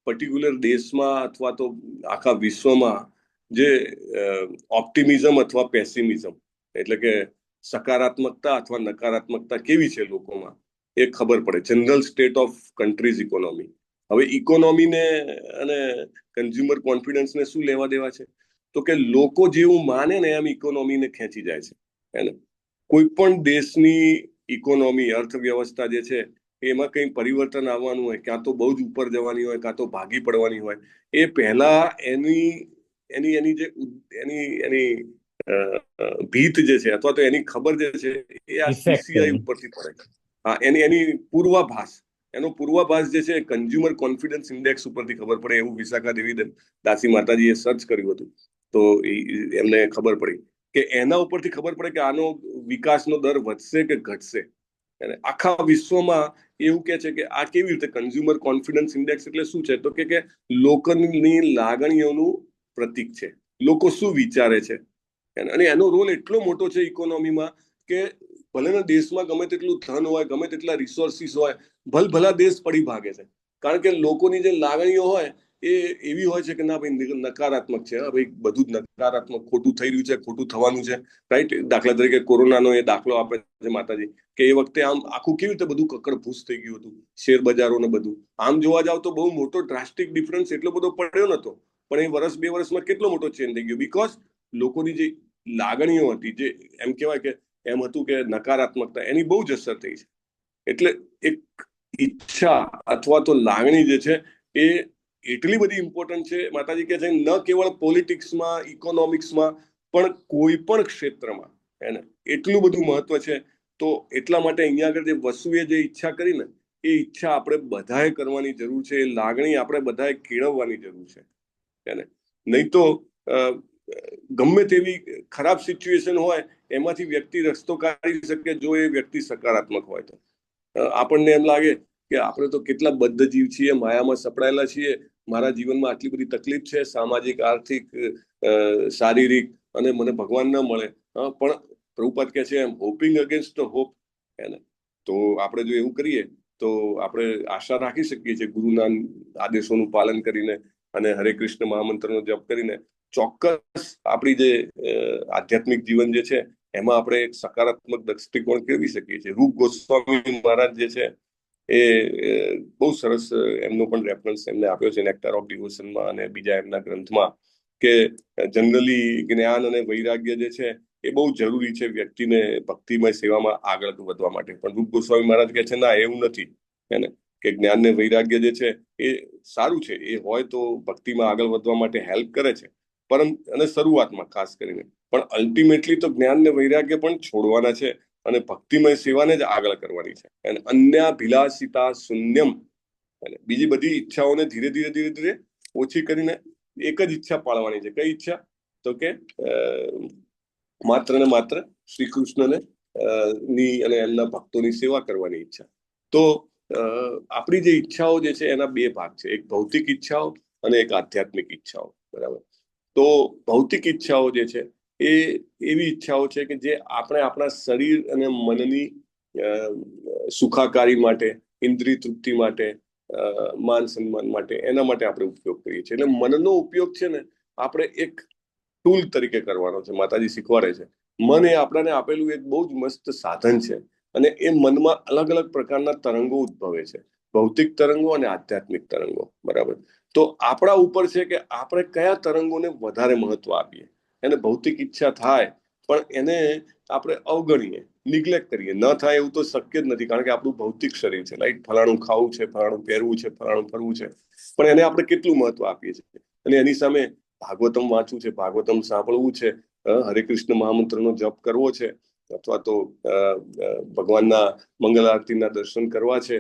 પર્ટિક્યુલર દેશમાં અથવા તો આખા વિશ્વમાં જે ઓપ્ટિમિઝમ અથવા પેસિમિઝમ એટલે કે સકારાત્મકતા અથવા નકારાત્મકતા કેવી છે લોકોમાં એ ખબર પડે. General state of countries economy. હવે ઇકોનોમીને અને કન્ઝ્યુમર કોન્ફિડન્સને શું લેવા દેવા છે? તો કે લોકો જેવું માને ને એમ ઇકોનોમીને ખેંચી જાય છે. એને કોઈ પણ દેશની ઇકોનોમી અર્થવ્યવસ્થા જે છે એમાં કંઈ પરિવર્તન આવવાનું હોય, ક્યાં તો બહુ જ ઉપર જવાની હોય, કાં તો ભાગી પડવાની હોય, એ પહેલા એની ભીત જે છે અથવા તો એની ખબર જે છે એ આ CCI ઉપરથી પડે છે. હા, એની પૂર્વાભાસ, એનો પૂર્વાભાસ જે છે કન્ઝ્યુમર કોન્ફિડન્સ ઇન્ડેક્સ ઉપરથી ખબર પડે, એવું વિશાખા દેવી દાસી માતાજીએ સર્ચ કર્યું હતું. તો એમને ખબર પડી કે એના ઉપરથી ખબર પડે કે આનો વિકાસનો દર વધશે કે ઘટશે. અને આખા વિશ્વમાં એવું કે છે કે આ કેવી રીતે કન્ઝ્યુમર કોન્ફિડન્સ ઇન્ડેક્સ એટલે શું છે? તો કે લોકોની લાગણીઓનું પ્રતીક છે. લોકો શું વિચારે છે, અને એનો રોલ એટલો મોટો છે ઇકોનોમીમાં કે ભલે દેશમાં ગમે તેટલું ધન હોય, ગમે તેટલા રિસોર્સિસ હોય, ભલભલા દેશ પડી ભાગે છે. કારણ કે લોકોની જે લાગણીઓ હોય એ એવી હોય છે કે ના ભાઈ નકારાત્મક છે, ભાઈ બધું જ નકારાત્મક, ખોટું થઈ રહ્યું છે, ખોટું થવાનું છે, રાઈટ. દાખલા તરીકે કોરોનાનો એ દાખલો આપે છે માતાજી કે એ વખતે આમ આખું કેવી રીતે બધું કકડભૂસ થઈ ગયું હતું, શેર બજારો ને બધું. આમ જોવા જાવ તો બહુ મોટો ડ્રાસ્ટિક ડિફરન્સ એટલો બધો પડ્યો નતો, પણ એ વર્ષ 2 વર્ષમાં કેટલો મોટો ચેન્જ થઈ ગયો. બીકોઝ લોકોની જે લાગણીઓ હતી, જે એમ કહેવાય કે એમ હતું કે નકારાત્મકતા, એની બહુ જ અસર થઈ છે. એટલે એક ઈચ્છા અથવા તો લાગણી જે છે એ એટલી બધી ઇમ્પોર્ટન્ટ છે. માતાજી કહે છે ન કેવળ પોલિટિક્સમાં, ઇકોનોમિક્સમાં, પણ કોઈ પણ ક્ષેત્રમાં એને એટલું બધું મહત્વ છે. તો એટલા માટે અહીંયા આગળ જે વસુએ જે ઈચ્છા કરી ને, એ ઈચ્છા આપણે બધાએ કરવાની જરૂર છે. એ લાગણી આપણે બધાએ કેળવવાની જરૂર છે. એને નહીં તો ગમે તેવી ખરાબ સિચ્યુએશન હોય એમાંથી વ્યક્તિ રસ્તો કાઢી શકે જો એ વ્યક્તિ સકારાત્મક હોય તો. આપણને એમ લાગે કે આપણે તો કેટલા બદ્ધ જીવ છીએ, માયામાં સપડાયેલા છીએ, મારા જીવનમાં આટલી બધી તકલીફ છે, સામાજિક, આર્થિક, શારીરિક, અને મને ભગવાન ન મળે. પણ પ્રભુપાદ કહે છે એમ હોપિંગ અગેન્સ્ટ હોપ. એને તો આપણે જો એવું કરીએ તો આપણે આશા રાખી શકીએ છીએ ગુરુના આદેશોનું પાલન કરીને અને હરે કૃષ્ણ મહામંત્રનો જપ કરીને ચોક્કસ આપણી જે આધ્યાત્મિક જીવન જે છે એમાં આપણે એક સકારાત્મક દ્રષ્ટિકોણ કેળવી શકીએ છીએ. રૂપ ગોસ્વામી મહારાજ જે છે એ બહુ સરસ એમનો પણ રેફરન્સ એમને આપ્યો છે નેક્ટર ઓફ ડિવોશનમાં અને બીજા એમના ગ્રંથમાં કે જનરલી જ્ઞાન અને વૈરાગ્ય જે છે એ બહુ જરૂરી છે વ્યક્તિને ભક્તિમય સેવામાં આગળ વધવા માટે. પણ રૂપ ગોસ્વામી મહારાજ કહે છે ના, એવું નથી એને કે જ્ઞાન ને વૈરાગ્ય જે છે એ સારું છે, એ હોય તો ભક્તિમાં આગળ વધવા માટે હેલ્પ કરે છે, પરંતુ અને શરૂઆતમાં ખાસ કરીને, પણ અલ્ટિમેટલી તો જ્ઞાન ને વૈરાગ્ય પણ છોડવાના છે અને ભક્તિમય સેવાને જ આગળ કરવાની છે. અને અન્યાભિલાષિતા શૂન્યમ, અને બીજી બધી ઈચ્છાઓને ધીરે ધીરે ધીરે ધીરે ઓછી કરીને એક જ ઈચ્છા પાળવાની છે. કઈ ઈચ્છા? તો કે માત્ર ને માત્ર શ્રી કૃષ્ણને ની અને એમના ભક્તોની સેવા કરવાની ઈચ્છા. તો આપણી જે ઈચ્છાઓ જે છે એના બે ભાગ છે, એક ભૌતિક ઈચ્છાઓ અને એક આધ્યાત્મિક ઈચ્છાઓ. બરાબર? તો ભૌતિક ઈચ્છાઓ જે છે એ એવી ઈચ્છાઓ છે કે જે આપણે આપણા શરીર અને મનની સુખાકારી માટે, ઇન્દ્રિય તૃપ્તિ માટે, માન સન્માન માટે, એના માટે આપણે ઉપયોગ કરીએ છીએ. એટલે મનનો ઉપયોગ છે ને આપણે એક ટૂલ તરીકે કરવાનો છે. માતાજી શીખવાડે છે મન એ આપણને આપેલું એક બહુ જ મસ્ત સાધન છે અને એ મનમાં અલગ અલગ પ્રકારના તરંગો ઉદ્ભવે છે, ભૌતિક તરંગો અને આધ્યાત્મિક તરંગો. બરાબર? તો આપણા ઉપર છે કે આપણે કયા તરંગોને વધારે મહત્વ આપીએ. એને ભૌતિક ઈચ્છા થાય પણ એને આપણે અવગણીએ, નિગ્લેક્ટ કરીએ. ન થાય એવું તો શક્ય જ નથી, કારણ કે આપણું ભૌતિક શરીર છે, રાઈટ? ફલાણું ખાવું છે, ફલાણું પહેરવું છે, ફલાણું ફરવું છે, પણ એને આપણે કેટલું મહત્વ આપીએ છીએ. અને એની સામે ભાગવતમ વાંચવું છે, ભાગવતમ સાંભળવું છે, હરે કૃષ્ણ મહામંત્રનો જપ કરવો છે, અથવા તો ભગવાનના મંગલ આરતીના દર્શન કરવા છે,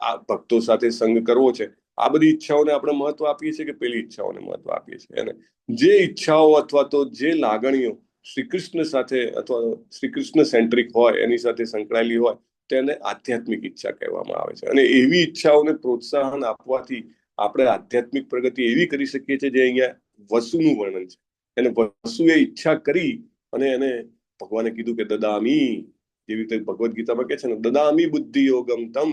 આ ભક્તો સાથે સંગ કરવો છે, આ બધી ઈચ્છાઓને આપણે મહત્વ આપીએ છીએ કે પેલી ઈચ્છાઓને મહત્વ આપીએ છીએ? અને જે ઈચ્છાઓ અથવા તો જે લાગણીઓ શ્રી કૃષ્ણ સાથે અથવા શ્રી કૃષ્ણ સેન્ટ્રિક હોય, એની સાથે સંકળાયેલી હોય, તેને આધ્યાત્મિક ઈચ્છા કહેવામાં આવે છે. અને એવી ઈચ્છાઓને પ્રોત્સાહન આપવાથી આપણે આધ્યાત્મિક પ્રગતિ એવી કરી શકીએ છીએ જે અહીંયા વસુનું વર્ણન છે. એને વસુએ ઈચ્છા કરી અને એને ભગવાને કીધું કે દદામી, જેવી રીતે ભગવદ્ ગીતામાં કહે છે ને, દદામી બુદ્ધિ યોગમ તમ.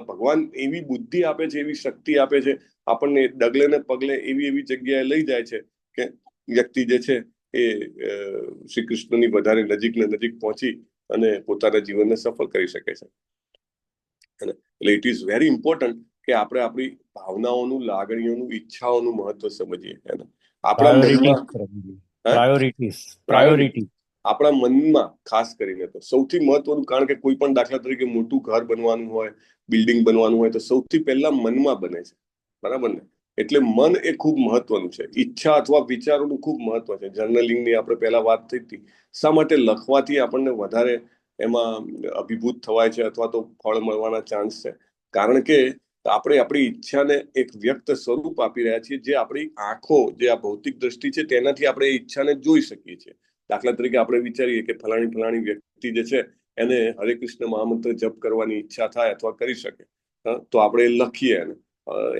ભગવાન એવી બુદ્ધિ આપે છે, એવી શક્તિ આપે છે, આપણને ડગલે ને પગલે એવી એવી જગ્યાએ લઈ જાય છે કે વ્યક્તિ જે છે એ શ્રી કૃષ્ણની વધારે નજીક ને નજીક પહોંચી અને પોતાના જીવનને સફળ કરી શકે છે. એટલે ઇટ ઇઝ વેરી ઇમ્પોર્ટન્ટ કે આપણે આપણી ભાવનાઓનું, લાગણીઓનું, ઈચ્છાઓનું મહત્વ સમજીએ. આપણા મનમાં ખાસ કરીને તો સૌથી મહત્વનું, કારણ કે કોઈ પણ દાખલા તરીકે મોટું ઘર બનવાનું હોય, બિલ્ડિંગ બનવાનું હોય, તો સૌથી પહેલા મનમાં બને છે. બરાબર ને? એટલે મન એ ખૂબ મહત્વનું છે. ઈચ્છા અથવા વિચારોનું ખૂબ મહત્વ છે. જર્નલિંગની આપણે પહેલા વાત થઈ હતી. શા માટે લખવાથી આપણને વધારે એમાં અભિભૂત થવાય છે અથવા તો ફળ મળવાના ચાન્સ છે? કારણ કે આપણે આપણી ઈચ્છાને એક વ્યક્ત સ્વરૂપ આપી રહ્યા છીએ, જે આપણી આંખો, જે આ ભૌતિક દ્રષ્ટિ છે, તેનાથી આપણે એ ઈચ્છાને જોઈ શકીએ છીએ. દાખલા તરીકે આપણે વિચારીએ કે ફલાણી વ્યક્તિ જે છે એને હરે કૃષ્ણ મહામંત્ર જપ કરવાની ઈચ્છા થાય અથવા કરી શકે, તો આપણે લખીએ એને,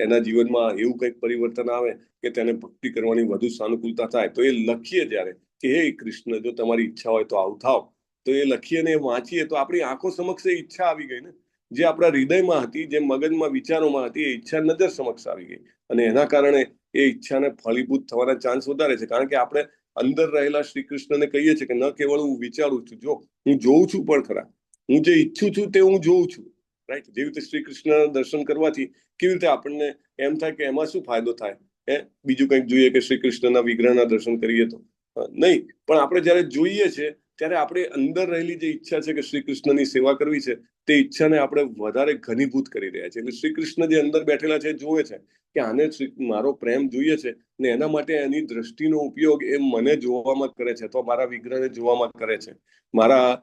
એના જીવનમાં એવું કંઈક પરિવર્તન આવે કે તેને ભક્તિ કરવાની વધુ સાનુકૂળતા થાય, તો એ લખીએ જ્યારે કે હે કૃષ્ણ, જો તમારી ઈચ્છા હોય તો આવું થાવ, તો એ લખીએ ને વાંચીએ તો આપણી આંખો સમક્ષ એ ઈચ્છા આવી ગઈ ને. જે આપણા હૃદયમાં હતી, જે મગજમાં વિચારોમાં હતી, એ ઈચ્છા નજર સમક્ષ આવી ગઈ અને એના કારણે એ ઈચ્છાને ફળીભૂત થવાના ચાન્સ વધારે છે. કારણ કે આપણે અંદર રહેલા શ્રી કૃષ્ણને કહીએ છીએ કે ન કેવળ હું વિચારું છું, જો હું જોઉં છું પણ ખરા, હું જે ઈચ્છું છું તે હું જોઉં છું. રાઈટ? જેવી રીતે શ્રી કૃષ્ણ દર્શન કરવાથી કેવી રીતે આપણને એમ થાય કે એમાં શું ફાયદો થાય, બીજું કંઈક જોઈએ કે શ્રી કૃષ્ણના વિગ્રહના દર્શન કરીએ તો નહીં, પણ આપણે જયારે જોઈએ છે ત્યારે આપણે અંદર રહેલી જે ઈચ્છા છે કે શ્રી કૃષ્ણની સેવા કરવી છે, તે ઈચ્છાને આપણે વધારે ઘનીભૂત કરી રહ્યા છે. એટલે શ્રી કૃષ્ણ જે અંદર બેઠેલા છે જોવે છે કે આને મારો પ્રેમ જોઈએ છે ને એના માટે એની દ્રષ્ટિનો ઉપયોગ એ મને જોવામાં કરે છે અથવા મારા વિગ્રહને જોવામાં કરે છે, મારા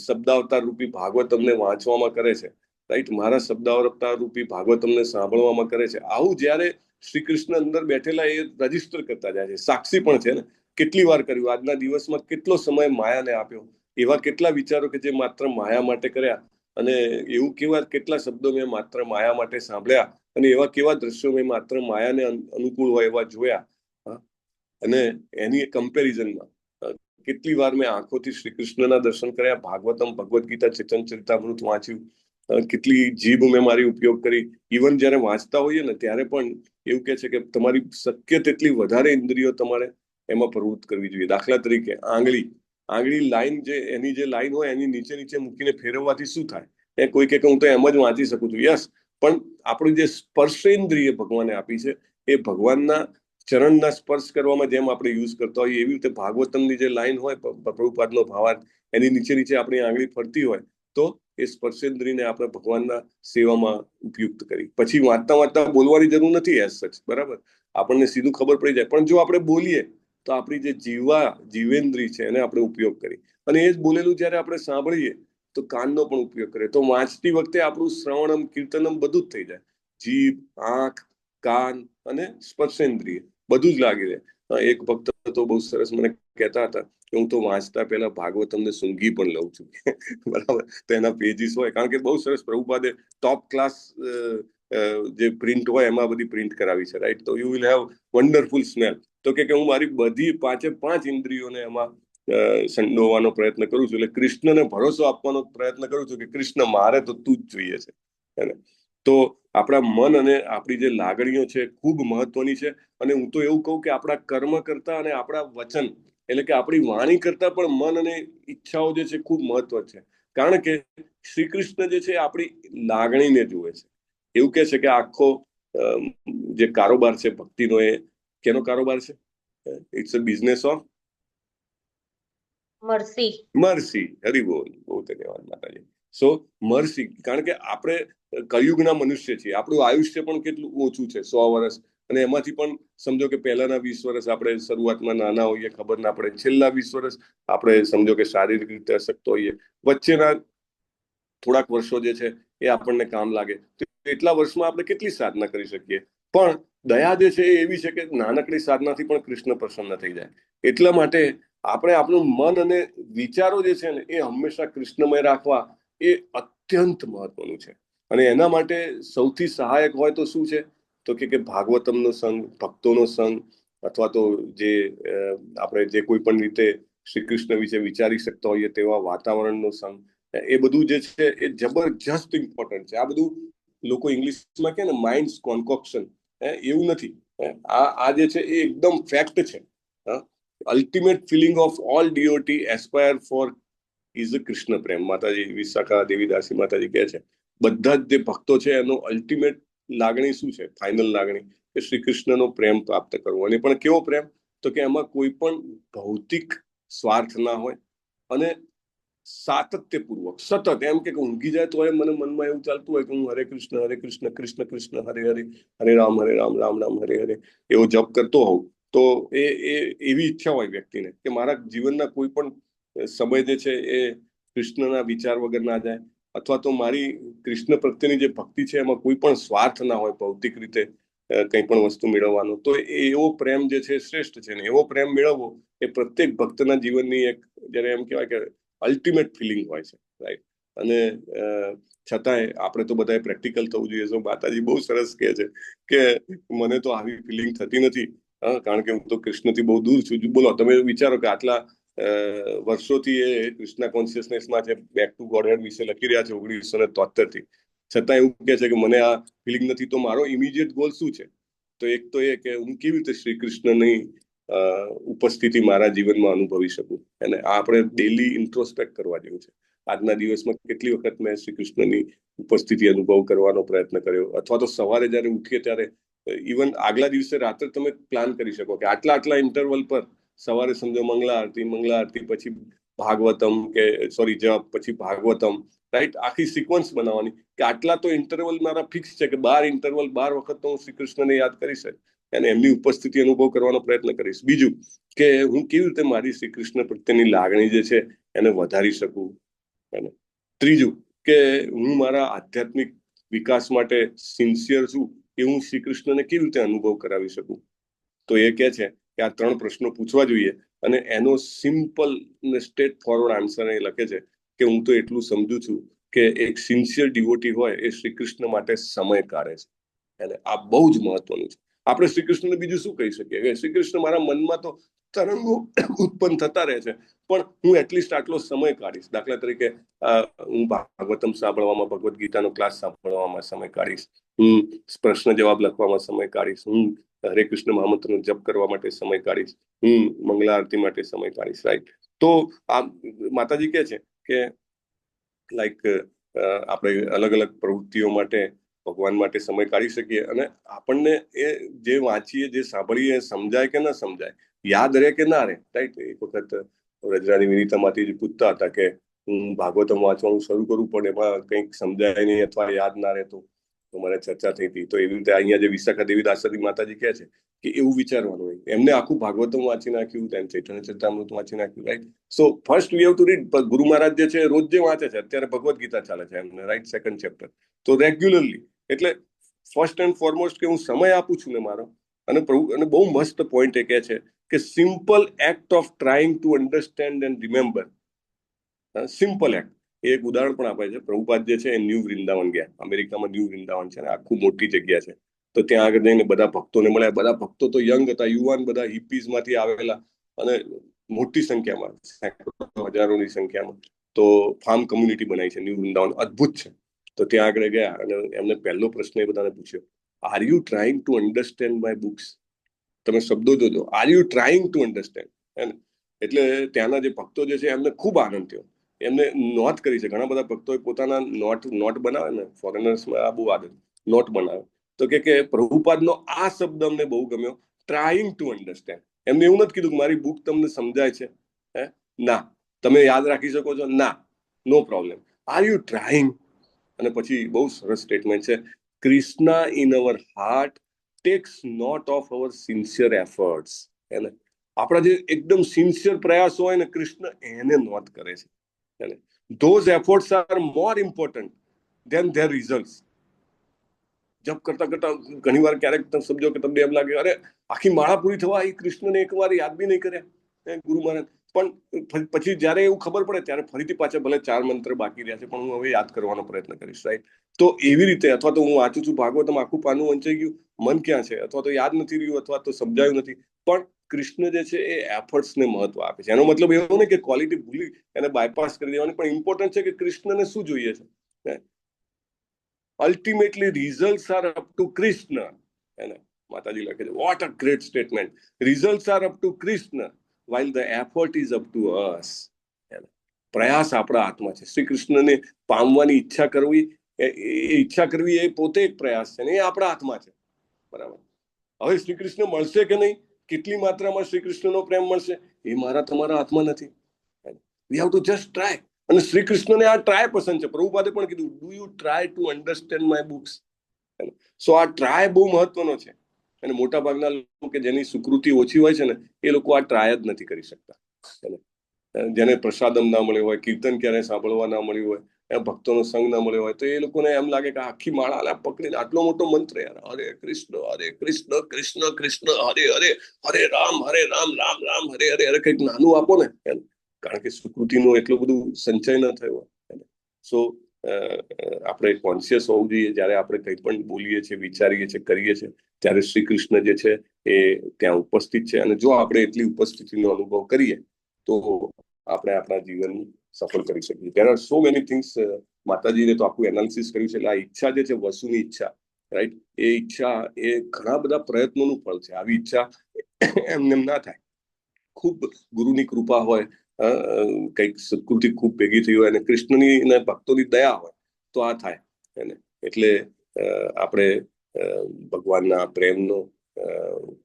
શબ્દાવતાર રૂપી ભાગવતમને વાંચવામાં કરે છે, રાઈટ? મારા શબ્દાવતાર રૂપી ભાગવતમને સાંભળવામાં કરે છે. આવું જ્યારે શ્રી કૃષ્ણ અંદર બેઠેલા એ રજીસ્ટર કરતા જાય છે, સાક્ષી પણ છે ને. કેટલી વાર કર્યું આજના દિવસમાં, કેટલો સમય માયાને આપ્યો, એવા કેટલા વિચારો કે જે માત્ર માયા માટે કર્યા, અને એવું કેટલા શબ્દો મેં માત્ર માયા માટે સાંભળ્યા, અને એવા કેવા દ્રશ્યો મેં માત્ર માયાને અનુકૂળ હોય એવા જોયા. અને એની કમ્પેરિઝનમાં કેટલી વાર મેં આંખોથી શ્રી કૃષ્ણના દર્શન કર્યા, ભાગવતમ, ભગવદ્ ગીતા, ચેતન ચરિતામૃત વાંચ્યું, કેટલી જીભ મેં મારી ઉપયોગ કરી. ઇવન જ્યારે વાંચતા હોઈએ ને ત્યારે પણ એવું કહે છે કે તમારી શક્ય તેટલી વધારે ઇન્દ્રિયો તમારે એમાં પ્રવૃત્ત કરવી જોઈએ. દાખલા તરીકે આંગળી લાઈન એની જે લાઈન હોય એની નીચે મૂકીને ફેરવવાથી શું થાય? એ કોઈ કે હું તો એમ જ વાંચી શકું છું, યસ, પણ આપણું જે સ્પર્શેન્દ્રિય ભગવાને આપી છે એ ભગવાનના ચરણના સ્પર્શ કરવામાં જેમ આપણે યુઝ કરતા હોઈએ એવી રીતે ભાગવતમની જે લાઈન હોય પ્રભુપાદનો ભાવાર્થ એની નીચે આપણી આંગળી ફરતી હોય તો એ સ્પર્શેન્દ્રિયને આપણે ભગવાનના સેવામાં ઉપયુક્ત કરી. પછી વાંચતા બોલવાની જરૂર નથી એઝ સચ, બરાબર, આપણને સીધું ખબર પડી જાય. પણ જો આપણે બોલીએ તો આપણી જે જીવેન્દ્રિય છે એને આપણે ઉપયોગ કરી, અને એ જ બોલેલું જ્યારે આપણે સાંભળીએ તો કાનનો પણ ઉપયોગ કરે. તો વાંચતી વખતે આપણું શ્રવણમ કીર્તનમ બધું જ થઈ જાય. જીભ, આંખ, કાન અને સ્પર્શેન્દ્રિય બધું જ લાગી રહે. એક ભક્ત તો બહુ સરસ મને કહેતા હતા કે હું તો વાંચતા પહેલા ભાગવતમને સૂંઘી પણ લઉં છું, બરાબર. તો એના પેજીસ હોય, કારણ કે બહુ સરસ પ્રભુપાદે ટોપ ક્લાસ જે પ્રિન્ટ હોય એમાં બધી પ્રિન્ટ કરાવી છે, રાઈટ. તો you will have wonderful smell. તો કે હું મારી બધી 5 ઇન્દ્રિયોને એમાં સંડોવાનો પ્રયત્ન કરું છું. એટલે કૃષ્ણને ભરોસો આપવાનો પ્રયત્ન કરું છું કે કૃષ્ણ મારે તો તું જ જોઈએ છે. તો આપણા મન અને આપણી જે લાગણીઓ છે ખૂબ મહત્વની છે. અને હું તો એવું કહું કે આપણા કર્મ કરતા અને આપણા વચન એટલે કે આપણી વાણી કરતા પણ મન અને ઈચ્છાઓ જે છે ખૂબ મહત્વ છે. કારણ કે શ્રી કૃષ્ણ જે છે આપણી લાગણીને જુએ છે. એવું કહે છે કે આખો જે કારોબાર છે ભક્તિનો એ કેનો કારોબાર છે? It's a business of mercy. Hari બોલ, બહુ ધન્યવાદ માતાજી. સો મર્સી, કારણ કે આપણે કળિયુગના મનુષ્ય છીએ. આપણું આયુષ્ય પણ કેટલું ઓછું છે, 100 વર્ષ. અને એમાંથી પણ સમજો કે પહેલાના 20 વર્ષ આપણે શરૂઆતમાં નાના હોઈએ, ખબર ના પડે. છેલ્લા 20 વર્ષ આપણે સમજો કે શારીરિક રીતે અશક્ત હોઈએ. વચ્ચેના થોડાક વર્ષો જે છે એ આપણને કામ લાગે. તો એટલા વર્ષમાં આપણે કેટલી સાધના કરી શકીએ. પણ દયા જે છે એ એવી છે કે નાનકડી સાધનાથી પણ કૃષ્ણ પ્રસન્ન થઈ જાય. એટલા માટે આપણે આપણું મન અને વિચારો જે છે ને એ હંમેશા કૃષ્ણમય રાખવા એ અત્યંત મહત્વનું છે. અને એના માટે સૌથી સહાયક હોય તો શું છે? તો કે ભાગવતમનો સંગ, ભક્તોનો સંગ, અથવા તો જે આપણે જે કોઈ પણ રીતે શ્રી કૃષ્ણ વિશે વિચારી શકતા હોઈએ તેવા વાતાવરણનો સંગ, એ બધું જે છે એ જબરજસ્ત ઇમ્પોર્ટન્ટ છે. આ બધું લોકો ઇંગ્લિશમાં કહે ને માઇન્ડ્સ કોન્કોક્શન, એવું નથી. આ જે છે એ એકદમ ફેક્ટ છે. Ultimate feeling of all DOT aspire for is a Krishna prem. Mataji Vishakha દેવીદાસી માતાજી કહે છે બધા જ જે ભક્તો છે એનો અલ્ટિમેટ લાગણી શું છે? ફાઇનલ લાગણી કે શ્રી કૃષ્ણનો પ્રેમ પ્રાપ્ત કરવો. અને પણ કેવો પ્રેમ? તો કે એમાં કોઈ પણ ભૌતિક સ્વાર્થ ના હોય અને સાતત્યપૂર્વક સતત, એમ કે ઊંઘી જાય તો મને મનમાં એવું ચાલતું હોય કે હું હરે કૃષ્ણ કૃષ્ણ કૃષ્ણ હરે હરે, હરે રામ રામ રામ હરે હરે એવો જપ કરતો હોઉં. તો એ એવી ઈચ્છા હોય વ્યક્તિને કે મારા જીવનના કોઈ પણ સમય જે છે એ કૃષ્ણના વિચાર વગર ના જાય, અથવા તો મારી કૃષ્ણ પ્રત્યેની જે ભક્તિ છે એમાં કોઈ પણ સ્વાર્થ ના હોય ભૌતિક રીતે કંઈ પણ વસ્તુ મેળવવાનો. તો એવો પ્રેમ જે છે શ્રેષ્ઠ છે. ને એવો પ્રેમ મેળવવો એ પ્રત્યેક ભક્તના જીવનની એક, જ્યારે એમ કહેવાય કે અલ્ટિમેટ ફિલિંગ હોય છે, રાઈટ. અને છતાંય આપણે તો બધાએ પ્રેક્ટિકલ થવું જોઈએ. તો માતાજી બહુ સરસ કહે છે કે મને તો આવી ફિલિંગ થતી નથી, કારણ કે હું તો કૃષ્ણથી બહુ દૂર છું. બોલો તમે વિચારો કે આટલા વર્ષોથી એ કૃષ્ણ કોન્શિયસનેસમાં છે, બેક ટુ ગોડહેડ વિશે લખી રહ્યા છે 1973 થી, છતાં એવું કહે છે કે મને આ ફિલિંગ નથી. તો મારો ઇમિડિયેટ ગોલ શું છે? તો એક તો એ કે હું કેવી રીતે શ્રી કૃષ્ણની ઉપસ્થિતિ મારા જીવનમાં અનુભવી શકું. અને આ આપણે ડેલી ઇન્ટ્રોસ્પેક્ટ કરવા જેવું છે. આજના દિવસમાં કેટલી વખત મેં શ્રી કૃષ્ણની ઉપસ્થિતિ અનુભવ કરવાનો પ્રયત્ન કર્યો, અથવા તો સવારે જયારે ઉઠીએ ત્યારે ઇવન આગલા દિવસે રાત્રે તમે પ્લાન કરી શકો કે આટલા ઇન્ટરવલ પર સવારે સમજો મંગળા આરતી પછી ભાગવતમ કે સોરી જપ, પછી ભાગવતમ, રાઈટ. આખી સિક્વન્સ બનાવવાની કે આટલા તો ઇન્ટરવલ મારા ફિક્સ છે કે 12 વખત તો હું શ્રી કૃષ્ણને યાદ કરીશ અને એમની ઉપસ્થિતિ અનુભવ કરવાનો પ્રયત્ન કરીશ. બીજું કે હું કેવી રીતે મારી શ્રી કૃષ્ણ પ્રત્યેની લાગણી જે છે એને વધારી શકું. ત્રીજું કે હું મારા આધ્યાત્મિક વિકાસ માટે સિન્સિયર છું કે હું શ્રી કૃષ્ણને કેવી રીતે અનુભવ કરાવી શકું. તો એ કહે છે કે આ 3 પ્રશ્નો પૂછવા જોઈએ. અને એનો સિમ્પલ ને સ્ટ્રેટ ફોરવર્ડ આન્સર એ લખે છે કે હું તો એટલું સમજુ છું કે એક સિન્સિયર ડિવોટી હોય એ શ્રી કૃષ્ણ માટે સમય કાઢે છે. અને આ બહુ જ મહત્વનું છે. આપણે શ્રી કૃષ્ણને બીજું શું કહી શકીએ કે શ્રી કૃષ્ણ મારા મનમાં તો તરંગો ઉત્પન્ન થતા રહે છે, પણ હું એટલીસ્ટ આટલો સમય કાઢીશ. દાખલા તરીકે હું ભાગવતમ સાંભળવામાં, ભગવદ્ ગીતાનો ક્લાસ સાંભળવામાં સમય કાઢીશ, હું પ્રશ્ન જવાબ લખવામાં સમય કાઢીશ, હું હરે કૃષ્ણ મહામંત્રનો જપ કરવા માટે સમય કાઢીશ, હું મંગલા આરતી માટે સમય કાઢીશ. રાઈટ. તો આ માતાજી કહે છે કે લાઈક આપણે અલગ અલગ પ્રવૃત્તિઓ માટે ભગવાન માટે સમય કાઢી શકીએ, અને આપણને એ જે વાંચીએ, જે સાંભળીએ, સમજાય કે ના સમજાય, યાદ રહે કે ના રહે. રાઈટ. એક વખત રજરાની વિનીતામાંથી પૂછતા હતા કે હું ભાગવતમ વાંચવાનું શરૂ કરું પણ એમાં કંઈક સમજાય નહીં અથવા યાદ ના રહેતું, તો મને ચર્ચા થઈ હતી. તો એવી રીતે અહીંયા જે વિશાખા દેવી દાસરી માતાજી કહે છે કે એવું વિચારવાનું હોય. એમને આખું ભાગવતમ વાંચી નાખ્યું, તેમ ચૈતન્ય ચરિતામૃત વાંચી નાખ્યું. Right. So first we have to read. ગુરુ મહારાજ જે છે રોજ જે વાંચે છે, અત્યારે ભગવદ્ ગીતા ચાલે છે એમને, રાઈટ, 2nd ચેપ્ટર. તો રેગ્યુલરલી, એટલે ફર્સ્ટ એન્ડ ફોરમોસ્ટ કે હું સમય આપું છું ને મારો. અને બહુ મસ્ત પોઈન્ટ એ કહે છે કે simple act of trying to understand and remember. Simple act. એ એક ઉદાહરણ પણ આપે છે. પ્રભુપાદ જે છે એ ન્યૂ વૃંદાવન ગયા. અમેરિકામાં ન્યૂ વૃંદાવન છે, આખું મોટી જગ્યા છે. તો ત્યાં આગળ જઈને બધા ભક્તોને મળ્યા. બધા ભક્તો તો યંગ હતા, યુવાન, બધા હિપીઝ માંથી આવેલા, અને મોટી સંખ્યામાં, હજારોની સંખ્યામાં. તો ફાર્મ કમ્યુનિટી બનાવી છે ન્યૂ વૃંદાવન, અદ્ભુત છે. તો ત્યાં આગળ ગયા અને એમને પહેલો પ્રશ્ન એ બધાને પૂછ્યો, R you trying to understand my books? તમે શબ્દો જોજો, R you trying to understand. એટલે ત્યાંના જે ભક્તો જે છે એમને ખૂબ આનંદ થયો. એમને નોટ કરી છે. ઘણા બધા ભક્તોએ પોતાના નોટ બનાવે ને, ફોરેનર્સમાં આ બહુ આદત, નોટ બનાવે. તો કે પ્રભુપાદનો આ શબ્દ અમને બહુ ગમ્યો, ટ્રાઇંગ ટુ અન્ડરસ્ટેન્ડ. એમને એવું નથી કીધું કે મારી બુક તમને સમજાય છે, ના. તમે યાદ રાખી શકો છો, ના, no problem. Are you trying? અને પછી બહુ સરસ સ્ટેટમેન્ટ છે, Krishna in our heart takes note of our sincere efforts. એને આપણા જે એકદમ સિન્સિયર પ્રયાસો હોય ને, કૃષ્ણ એને નોટ કરે છે. Those efforts are more important than their results. જપ કરતા કરતા ઘણી વાર ક્યારેક તમે સમજો કે તમને એમ લાગે, અરે આખી માળા પૂરી થવા એ કૃષ્ણને એકવાર યાદ બી નહીં કર્યા ગુરુ મહારાજ. પણ પછી જયારે એવું ખબર પડે ત્યારે ફરીથી પાછા ભલે 4 મંત્ર બાકી રહ્યા છે, પણ હું હવે યાદ કરવાનો પ્રયત્ન કરીશ. રાઈટ. તો એવી રીતે, અથવા તો હું વાંચું છું ભાગવતમ, આખું પાનું વંચાઈ ગયું, મન ક્યાં છે, અથવા તો યાદ નથી રહ્યું, અથવા તો સમજાયું નથી, પણ કૃષ્ણ જે છે એ એફર્ટ્સને મહત્વ આપે છે. એનો મતલબ એવો નહીં કે ક્વોલિટી ભૂલી એને બાયપાસ કરી દેવાની, પણ ઇમ્પોર્ટન્ટ છે કે કૃષ્ણને શું જોઈએ છે. Ultimately results are up to Krishna. એને માતાજી લખે છે, what a great statement. Results are up to Krishna while the effort is up to us. પ્રયાસ આપણા હાથમાં છે. શ્રી કૃષ્ણને પામવાની ઈચ્છા કરવી, ઈચ્છા કરવી એ પોતે એક પ્રયાસ છે ને, એ આપણા હાથમાં છે. બરાબર. હવે શ્રી કૃષ્ણ મળશે કે નહીં, કેટલી માત્રામાં શ્રી કૃષ્ણનો પ્રેમ મળશે, એ મારા તમારા હાથમાં નથી. We have to just try. અને શ્રી કૃષ્ણને આ ટ્રાય પસંદ છે. પ્રભુપાદે પણ કીધું, do you try to understand my books? So આ ટ્રાય બહુ મહત્વનો છે. અને મોટા ભાગના લોકો કે જેની સુકૃતિ ઓછી હોય છે ને, એ લોકો આ ટ્રાય જ નથી કરી શકતા. જેને પ્રસાદમ ના મળ્યો હોય, કીર્તન ક્યારેય સાંભળવા ના મળ્યું હોય, ભક્તોનો સંગ ના મળ્યો હોય, તો એ લોકોને એમ લાગે કે આખી માળા પકડીને આટલો મોટો મંત્ર, યાર, હરે કૃષ્ણ કૃષ્ણ કૃષ્ણ હરે હરે, હરે રામ રામ રામ હરે હરે હરે, કંઈક નાનું આપો ને. કારણ કે સુકૃતિનો એટલો બધું સંચય ન થયો. સો આપણે કોન્શિયસ હોવું જોઈએ જ્યારે આપણે કંઈ પણ બોલીએ છીએ, વિચારીએ છીએ, કરીએ છીએ, ત્યારે શ્રી કૃષ્ણ જે છે એ ત્યાં ઉપસ્થિત છે. અને જો આપણે એટલી ઉપસ્થિતિનો અનુભવ કરીએ તો આપણે આપણા જીવન સફળ કરી શકીએ. there are so many things. માતાજીને તો આખું એનાલિસિસ કર્યું છે. એટલે આ ઈચ્છા જે છે, વસુની ઈચ્છા, રાઈટ, એ ઈચ્છા એ ઘણા બધા પ્રયત્નોનું ફળ છે. આવી ઈચ્છા એમને એમ ના થાય. ખૂબ ગુરુની કૃપા હોય, કંઈક સત્કૃતિ ખૂબ ભેગી થઈ હોય, અને કૃષ્ણની અને ભક્તોની દયા હોય, તો આ થાય. એટલે આપણે ભગવાનના પ્રેમનો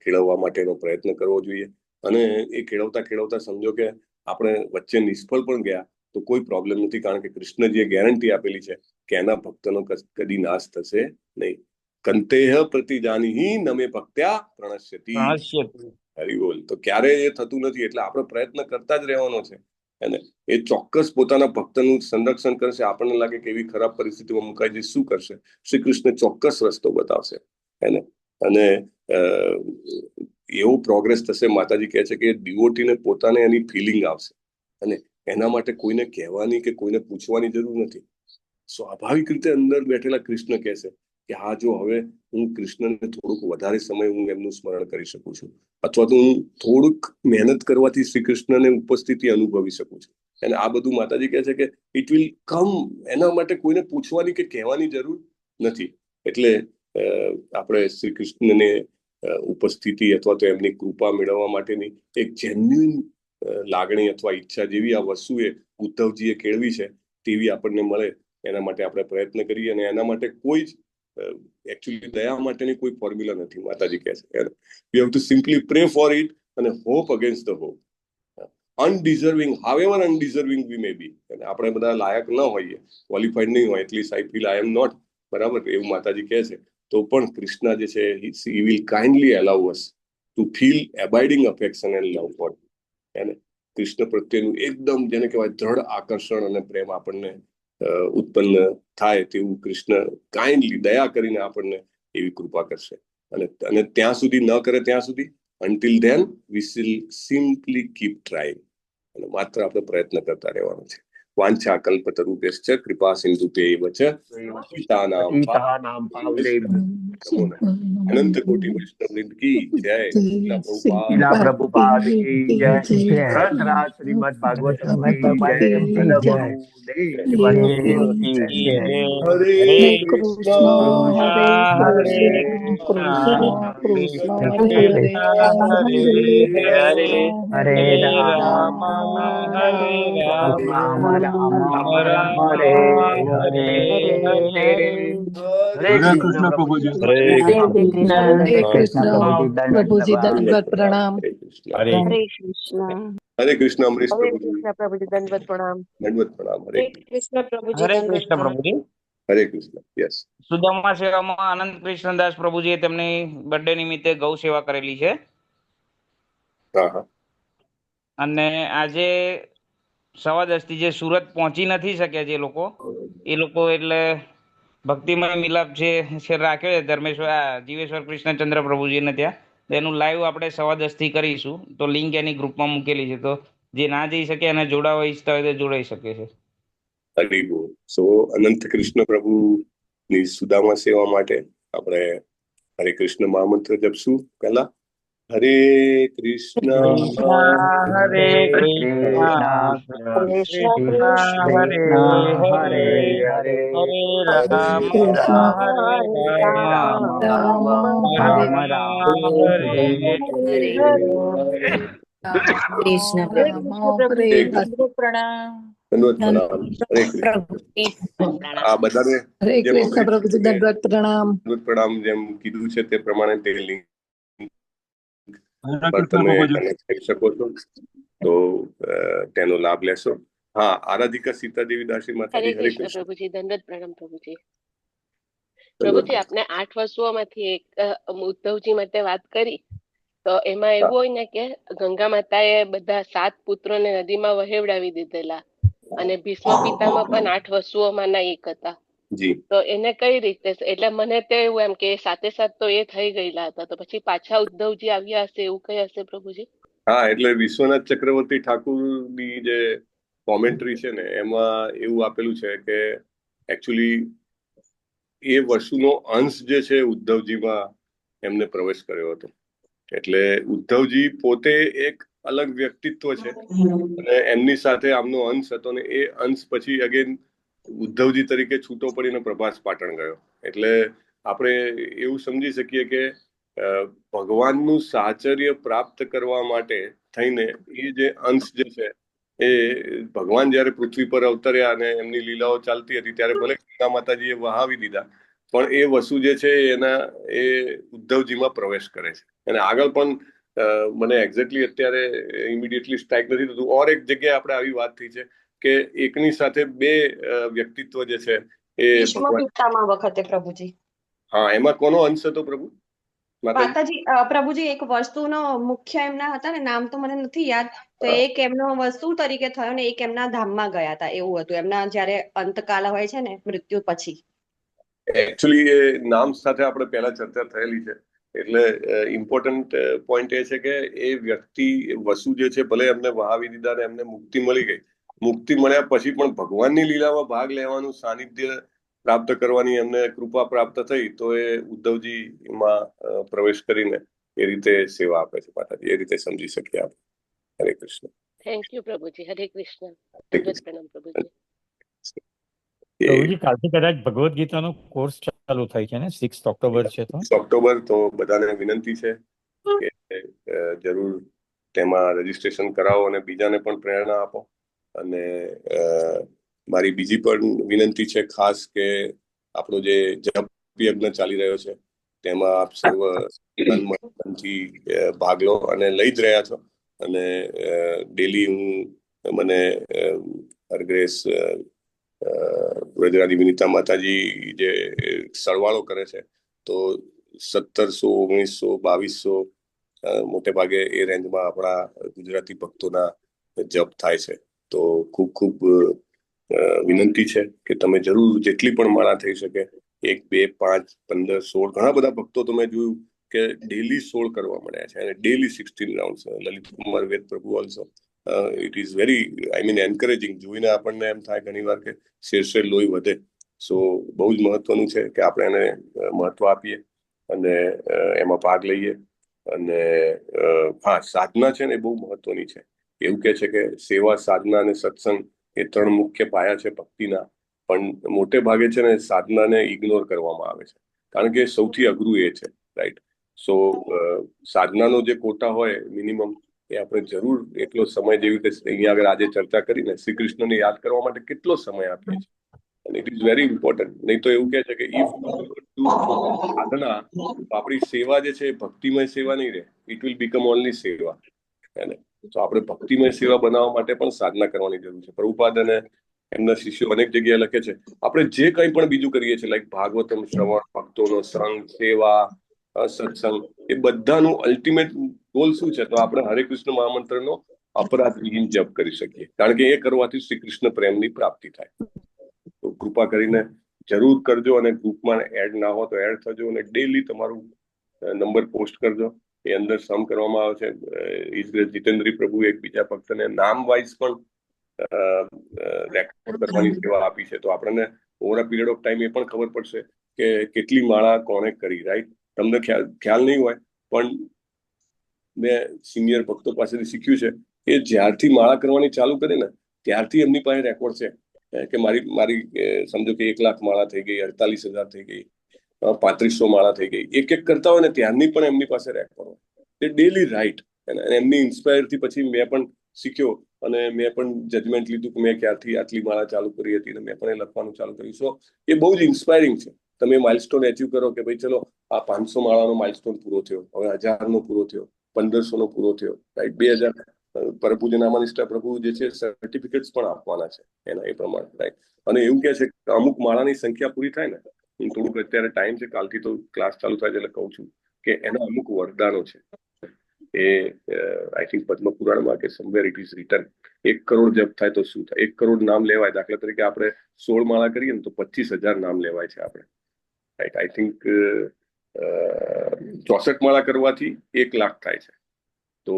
કેળવવા માટેનો પ્રયત્ન કરવો જોઈએ. અને એ કેળવતા સમજો કે આપણે વચ્ચે નિષ્ફળ પણ ગયા તો કોઈ પ્રોબ્લેમ નથી, કારણ કે કૃષ્ણજીએ ગેરંટી આપેલી છે કે એના ભક્તનો કદી નાશ થશે નહીં. કંતેહ પ્રતિજાનિહિ નમે ભક્ત્યા પ્રણશ્યતિ. હરિબોલ. તો ક્યારેય એ થતું નથી. એટલે આપણે પ્રયત્ન કરતા જ રહેવાનો છે. અને એ ચોક્કસ પોતાના ભક્તનું સંરક્ષણ કરશે. આપણને લાગે કે એવી ખરાબ પરિસ્થિતિમાં મુકાઈ જઈ, શું કરશે? શ્રી કૃષ્ણ ચોક્કસ રસ્તો બતાવશે. અને એવો પ્રોગ્રેસ થશે. માતાજી કહે છે કે ડિવોટીને પોતાને એની ફિલિંગ આવશે, અને એના માટે કોઈને કહેવાની કે કોઈને પૂછવાની જરૂર નથી. સ્વાભાવિક રીતે અંદર બેઠેલા કૃષ્ણ કહેશે કે હા જો હવે હું કૃષ્ણને થોડુંક વધારે સમય હું એમનું સ્મરણ કરી શકું છું, અથવા તો હું થોડુંક મહેનત કરવાથી શ્રી કૃષ્ણને ઉપસ્થિતિ અનુભવી શકું છું. અને આ બધું માતાજી કહે છે કે ઇટ વિલ કમ. એના માટે કોઈને પૂછવાની કે કહેવાની જરૂર નથી. એટલે આપણે શ્રી કૃષ્ણને ઉપસ્થિતિ અથવા તો એમની કૃપા મેળવવા માટેની એક જેન્યુઇન લાગણી અથવા ઈચ્છા જેવી આ વસ્તુએ ઉદ્ધવજીએ કેળવી છે તેવી આપણને મળે એના માટે આપણે પ્રયત્ન કરીએ. અને એના માટે કોઈ જ એકચ્યુઅલી દયા માટેની કોઈ ફોર્મ્યુલા નથી. માતાજી કહે છે we have to simply pray for it અને hope against the hope. અનડિઝર્વિંગ, however undeserving we may be, અને આપણે બધા લાયક ન હોઈએ, ક્વોલિફાઈડ નહીં હોય, at least I feel I am not, બરાબર, એવું માતાજી કહે છે. તો પણ કૃષ્ણ જે છે he will kindly allow us to feel abiding affection and love for him. અને કૃષ્ણ પ્રત્યેનું એકદમ જેને કહેવાય દ્રઢ આકર્ષણ અને પ્રેમ આપણને ઉત્પન્ન થાય તેવું કૃષ્ણ કાઇન્ડલી દયા કરીને આપણને એવી કૃપા કરશે. અને ત્યાં સુધી ન કરે ત્યાં સુધી until then we will simply keep trying. અને માત્ર આપણે પ્રયત્ન કરતા રહેવાનો છે. વાંછા કલ્પતરુભ્યશ્ચ કૃપા સિંધુભ્યૈવ ચ પતિતાનાં અનંત કોટિ વૈષ્ણવવૃંદ કી જય. શીલા પ્રભુપાદ કી જય. રસરાજ શ્રીમદ ભાગવતમ કી જય. બોલો ગુરુદેવ કી જય. હરે કૃષ્ણ હરે કૃષ્ણ હરે રામ હરે રામ રામ હરે હરે હરે કૃષ્ણ પ્રભુજી. હરે કૃષ્ણ પ્રભુજી દંડવત પ્રણામ. હરે કૃષ્ણ. હરે કૃષ્ણ અમરીશ હરે પ્રભુજી, કૃષ્ણ પ્રભુજી, દંડવત પ્રણામ. દંડવત પ્રણામ. હરે કૃષ્ણ પ્રભુજી, હરે દંડવત કૃષ્ણ પ્રણામ. પ્રભુજી. હરે કૃષ્ણ. યસ. સુદામા સેવામાં આનંદ કૃષ્ણદાસ પ્રભુજીએ તેમની બર્થડે નિમિત્તે ગૌ સેવા કરેલી છે. હા હા. અને આજે 10:15 જે સુરત પહોંચી નથી શક્યા જે લોકો, એ લોકો એટલે ભક્તિમય મિલાપ જે રાખ્યો છે ધર્મેશ્વર જીવેશ્વર કૃષ્ણચંદ્ર પ્રભુજીને ત્યાં, એનું લાઈવ આપણે 10:15 કરીશું. તો લિંક એની ગ્રુપમાં મૂકેલી છે, તો જે ના જઈ શકે એને જોડાવા ઈચ્છતા હોય તો જોડાઈ શકે છે. હરી બોલ. સો અનંત કૃષ્ણ પ્રભુની સુદામા સેવા માટે આપણે હરે કૃષ્ણ મહામંત્ર જપશું. પહેલા હરે કૃષ્ણ હરે કૃષ્ણ કૃષ્ણ હરે હરે હરે રામ રામ હરે કૃષ્ણ દંડવત પ્રણામ. હરે કૃષ્ણ. આ બધાને હરે કૃષ્ણ પ્રભુજી દંડવત પ્રણામ. દંડવત પ્રણામ જેમ કીધું છે તે પ્રમાણે તે લિંક હરે પર કૃષ્ણ તમે પ્રભુજી. કનેક્ટ કરી શકો છો, તો તેનો લાભ લેશો. હા, આરાધિકા સીતાદેવી દાસી હરે માતાજી, હરે કૃષ્ણ કૃષ્ણ. પ્રભુજી, દંડવત પ્રણામ પ્રભુજી. પ્રભુજી, આપને 8 વસ્તુઓમાંથી એક ઉદ્ધવજી માટે વાત કરી, તો એમાં એવું હોય ને કે ગંગા માતાએ બધા 7 પુત્રોને નદીમાં વહેવડાવી દીધેલા, અને ભીષ્મ પિતામહ પણ 8 વસ્તુઓમાંના એક હતા. જી. તો એને કઈ રીતે, એટલે મને તો એવું એમ કે સાથે તો એ થઈ ગયેલા હતા, તો પછી પાછા ઉદ્ધવજી આવ્યા હશે એવું કઈ હશે પ્રભુજી? હા, એટલે વિશ્વનાથ ચક્રવર્તી ઠાકુરની જે કોમેન્ટ્રી છે ને એમાં એવું આપેલું છે કે એકચ્યુઅલી એ વસ્તુનો અંશ જે છે ઉદ્ધવજીમાં એમને પ્રવેશ કર્યો હતો. એટલે ઉદ્ધવજી પોતે એક અલગ વ્યક્તિત્વ છે અને એમની સાથે આમનો અંશ હતો, ને એ અંશ પછી અગેન ઉદ્ધવજી તરીકે છૂટો પડીને પ્રભાસ પાટણ ગયો. એટલે આપણે એવું સમજી શકીએ કે ભગવાનનું સાહચર્ય પ્રાપ્ત કરવા માટે થઈને એ જે અંશ જે છે એ ભગવાન જયારે પૃથ્વી પર અવતર્યા અને એમની લીલાઓ ચાલતી હતી ત્યારે ભલે ગંગા માતાજીએ વહાવી દીધા, પણ એ વસ્તુ જે છે એના એ ઉદ્ધવજીમાં પ્રવેશ કરે છે. અને આગળ પણ મને એક્ઝેક્ટલી અત્યારે ઇમિડિયેટલી સ્ટ્રાઇક નથી થતું, ઓર એક જગ્યાએ આપણે આવી વાત થઈ છે કે એકની સાથે 2 વ્યક્તિત્વ જે છે એ ભીષ્મ પિતામહ વખતે પ્રભુજી. હા, એમાં કોનો અંશ હતો પ્રભુ? માતાજી પ્રભુજી એક વસ્તુનો મુખ્ય એમના હતા ને, નામ તો મને નથી યાદ, તો એક એમનો વસ્તુ તરીકે થયો ને એક એમના ધામમાં ગયા હતા, એવું હતું એમના જયારે અંતકાલ હોય છે ને મૃત્યુ પછી. એકચ્યુઅલી એ નામ સાથે આપણે પહેલા ચર્ચા થયેલી છે, એટલે ઇમ્પોર્ટન્ટ પોઈન્ટ એ છે કે એ વ્યક્તિ વસુ જે છે ભલે એમને વહાવી દીધા ને એમને મુક્તિ મળી ગઈ, મુક્તિ મળ્યા પછી પણ ભગવાનની લીલામાં ભાગ લેવાનું સાનિધ્ય પ્રાપ્ત કરવાની એમને કૃપા પ્રાપ્ત થઈ તો એ ઉદ્ધવજી એમાં પ્રવેશ કરીને એ રીતે સેવા આપે છે માતાજી. એ રીતે સમજી શકીએ આપણે. હરે કૃષ્ણ. થેન્ક યુ પ્રભુજી. હરે કૃષ્ણ. દંડવત પ્રણામ પ્રભુજી. પ્રભુજી કાલથી કદાચ ભગવદ્ ગીતાનો કોર્સ ચાલુ થાય છે ને, 6 ઓક્ટોબર છે તો? 6 ઓક્ટોબર તો બધાને વિનંતી છે કે જરૂર તેમાં રજીસ્ટ્રેશન કરાવો અને બીજાને પણ પ્રેરણા આપો. અને મારી બીજી પણ વિનંતી છે ખાસ કે આપણો જે જપ યજ્ઞ ચાલી રહ્યો છે તેમાં આપ સર્વ મનથી ભાગ લો અને લઈ જ રહ્યા છો. અને ડેલી મને હરગ્રેસ વ્રજરાની વિનીતા માતાજી જે સરવાળો કરે છે તો 1700, 1900, 2200 મોટે ભાગે એ રેન્જમાં આપણા ગુજરાતી ભક્તોના જપ થાય છે. તો ખૂબ ખૂબ વિનંતી છે કે તમે જરૂર જેટલી પણ માળા થઈ શકે 1, 2, 5, 15, 16 ઘણા બધા ભક્તો તમે જોયું કે ડેલી 16 કરવા મળ્યા છે અને ડેલી 16 રાઉન્ડ. લલિત કુમાર વેદ પ્રભુ also it is very encouraging. જોઈને આપણને એમ થાય ઘણી વાર કે શેર લોહી વધે. સો બહુ જ મહત્વનું છે કે આપણે એને મહત્વ આપીએ અને એમાં ભાગ લઈએ. અને હા, સાધના છે ને એ બહુ મહત્વની છે. એવું કે છે કે સેવા, સાધના અને સત્સંગ એ 3 મુખ્ય પાયા છે ભક્તિના. પણ મોટે ભાગે છે ને સાધનાને ઇગ્નોર કરવામાં આવે છે કારણ કે સૌથી અઘરું એ છે. રાઈટ. સો સાધનાનો જે કોટા હોય મિનિમમ એ આપણે જરૂર એટલો સમય, જેવી રીતે અહીંયા આગળ આજે ચર્ચા કરીને શ્રી કૃષ્ણને યાદ કરવા માટે કેટલો સમય આપીએ છીએ. અને ઇટ ઇઝ વેરી ઇમ્પોર્ટન્ટ. નહીં તો એવું કહે છે કે ઇફ સાધના, આપણી સેવા જે છે ભક્તિમય સેવા નહીં રહે. ઇટ વિલ બીકમ ઓનલી સેવા. તો આપણે ભક્તિમય સેવા બનાવવા માટે પણ સાધના કરવાની જરૂર છે. પ્રભુપાદ અને એમના શિષ્યો અનેક જગ્યાએ લખે છે આપણે જે કંઈ પણ બીજું કરીએ છીએ લાઈક ભાગવતમ શ્રવણ, ભક્તોનો સંગ, સેવા, સત્સંગ, એ બધાનું અલ્ટિમેટ ગોલ શું છે? તો આપણે હરે કૃષ્ણ મહામંત્રનો અપરાધવિહીન જપ કરી શકીએ કારણ કે એ કરવાથી શ્રી કૃષ્ણ પ્રેમની પ્રાપ્તિ થાય. તો કૃપા કરીને જરૂર કરજો અને ગ્રુપમાં એડ ના હો તો એડ થજો અને ડેલી તમારું નંબર પોસ્ટ કરજો. એ અંદર સમ કરવામાં આવે છે. જીતેન્દ્રી પ્રભુ એક બીજા ભક્તને નામ વાઇઝ પણ રેકોર્ડ કરવાની સેવા આપી છે. તો આપણને over a period of time એ પણ ખબર પડશે કે કેટલી માળા કોણે કરી. રાઈટ. તમને ખ્યાલ નહીં હોય પણ મેં સિનિયર ભક્તો પાસેથી શીખ્યું છે કે જ્યારથી માળા કરવાની ચાલુ કરી ને ત્યારથી એમની પાસે રેકોર્ડ છે કે મારી સમજો કે 1 લાખ માળા થઈ ગઈ, 48,000 થઈ ગઈ, 3500 માળા થઈ ગઈ. એક કરતા હોય ને ત્યારની પણ એમની પાસે રેકોર્ડ હોય. તે ડેલી રાઈટ. અને એમની ઇન્સ્પાયરથી પછી મેં પણ શીખ્યો અને મેં પણ જજમેન્ટ લીધું કે મેં ક્યારથી આટલી માળા ચાલુ કરી હતી અને મેં પણ એ લખવાનું ચાલુ કર્યું. સો એ બહુ જ ઇન્સ્પાયરિંગ છે. તમે માઇલસ્ટોન એચીવ કરો કે ભાઈ ચલો આ 500 માળાનો માઇલસ્ટોન પૂરો થયો, હવે 1000નો પૂરો થયો, 1500નો પૂરો થયો, રાઈટ. 2000 પરપૂજ્ય નામાનિષ્ઠા પ્રભુ જે છે સર્ટિફિકેટ્સ પણ આપવાના છે એના એ પ્રમાણે. રાઈટ. અને એવું કહે છે કે અમુક માળાની સંખ્યા પૂરી થાય ને, થોડુંક અત્યારે ટાઈમ છે, કાલથી તો ક્લાસ ચાલુ થાય છે એટલે કહું છું કે એના અમુક વરદાનો છે. એ આઈ થિંક પદ્મ પુરાણમાં કે somewhere it is return 1 crore જપ થાય તો શું થાય? 1 કરોડ નામ લેવાય. દાખલા તરીકે આપણે 16 માળા કરીએ ને તો 25,000 નામ લેવાય છે આપણે. રાઈટ. આઈ થિંક 64 માળા કરવાથી 1 લાખ થાય છે. તો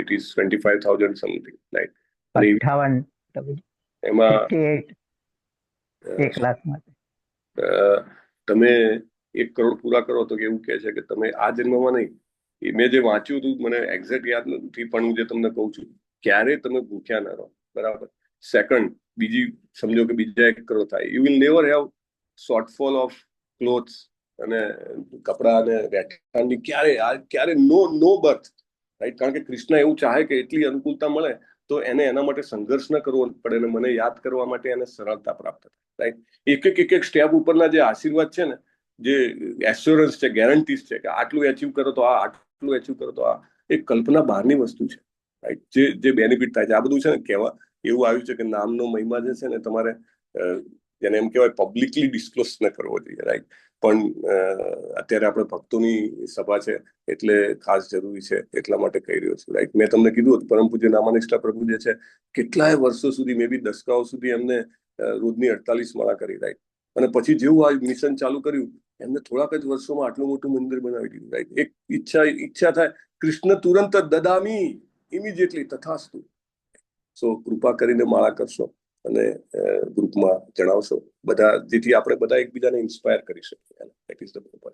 ઇટ ઇઝ 25,000 સમથિંગ. રાઈટ. 58 એમાં 1 લાખ માટે તમે 1 કરોડ પૂરા કરો તો એવું કહે છે કે તમે આ જન્મમાં નહીં, મેં જે વાંચ્યું હતું મને એક્ઝેક્ટ યાદ નથી પણ હું જે તમને કહું છું, ક્યારે તમે ભૂખ્યા ના રહો. બરાબર. સેકન્ડ, બીજી સમજો કે બીજા 1 કરોડ થાય, you will never have shortfall of clothes અને કપડા અને રહેઠાણની ક્યારે નો બર્થ. રાઈટ. કારણ કે કૃષ્ણ એવું ચાહે કે એટલી અનુકૂળતા મળે તો એને એના માટે સંઘર્ષ ન કરવો પડે અને મને યાદ કરવા માટે એને સરળતા પ્રાપ્ત થાય. રાઈટ. એક સ્ટેપ ઉપરના જે આશીર્વાદ છે ને, જે એશ્યોરન્સ છે, ગેરંટીઝ છે કે આટલું એચીવ કરો તો આટલું એચીવ કરો તો એ કલ્પના બહારની વસ્તુ છે. રાઈટ. જે બેનિફિટ થાય છે આ બધું છે ને કહેવા એવું આવ્યું છે કે નામનો મહિમા જે છે ને તમારે જેને એમ કહેવાય પબ્લિકલી ડિસ્ક્લોઝ ન કરવો જોઈએ. રાઈટ. પણ અત્યારે આપણે ભક્તોની સભા છે એટલે ખાસ જરૂરી છે એટલા માટે કહી રહ્યો છું. રાઈટ. મેં તમને કીધું હતું પરમ પૂજ્ય નામાનિષ્ઠા પ્રભુ જે છે કેટલાય વર્ષો સુધી, મે બી દસકાઓ સુધી એમને રોજની 48 માળા કરી. રાઈટ. અને પછી જેવું આ મિશન ચાલુ કર્યું એમને થોડાક જ વર્ષોમાં આટલું મોટું મંદિર બનાવી દીધું. રાઈટ. એક ઈચ્છા થાય કૃષ્ણ તુરંત દદામી, ઇમિડિયેટલી તથાસ્તુ. સો કૃપા કરીને માળા કરશો અને ગ્રુપમાં જણાવશો બધા, જેથી આપણે બધા એકબીજાને ઇન્સ્પાયર કરી શકીએ. That is the purpose.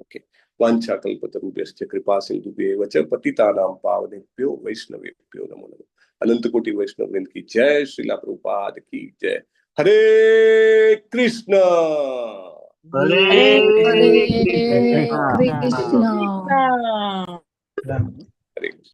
Okay. વાંછાકલ્પતરુભ્યશ્ચ કૃપા સિંધુભ્યૈવ ચ પતિતાનાં પાવનેભ્યો વૈષ્ણવેભ્યો નમો નમઃ. અનંત કોટી વૈષ્ણવવૃંદ કી જય. શ્રીલા પ્રભુપાદ કી જય. હરે કૃષ્ણ. હરે કૃષ્ણ. હરે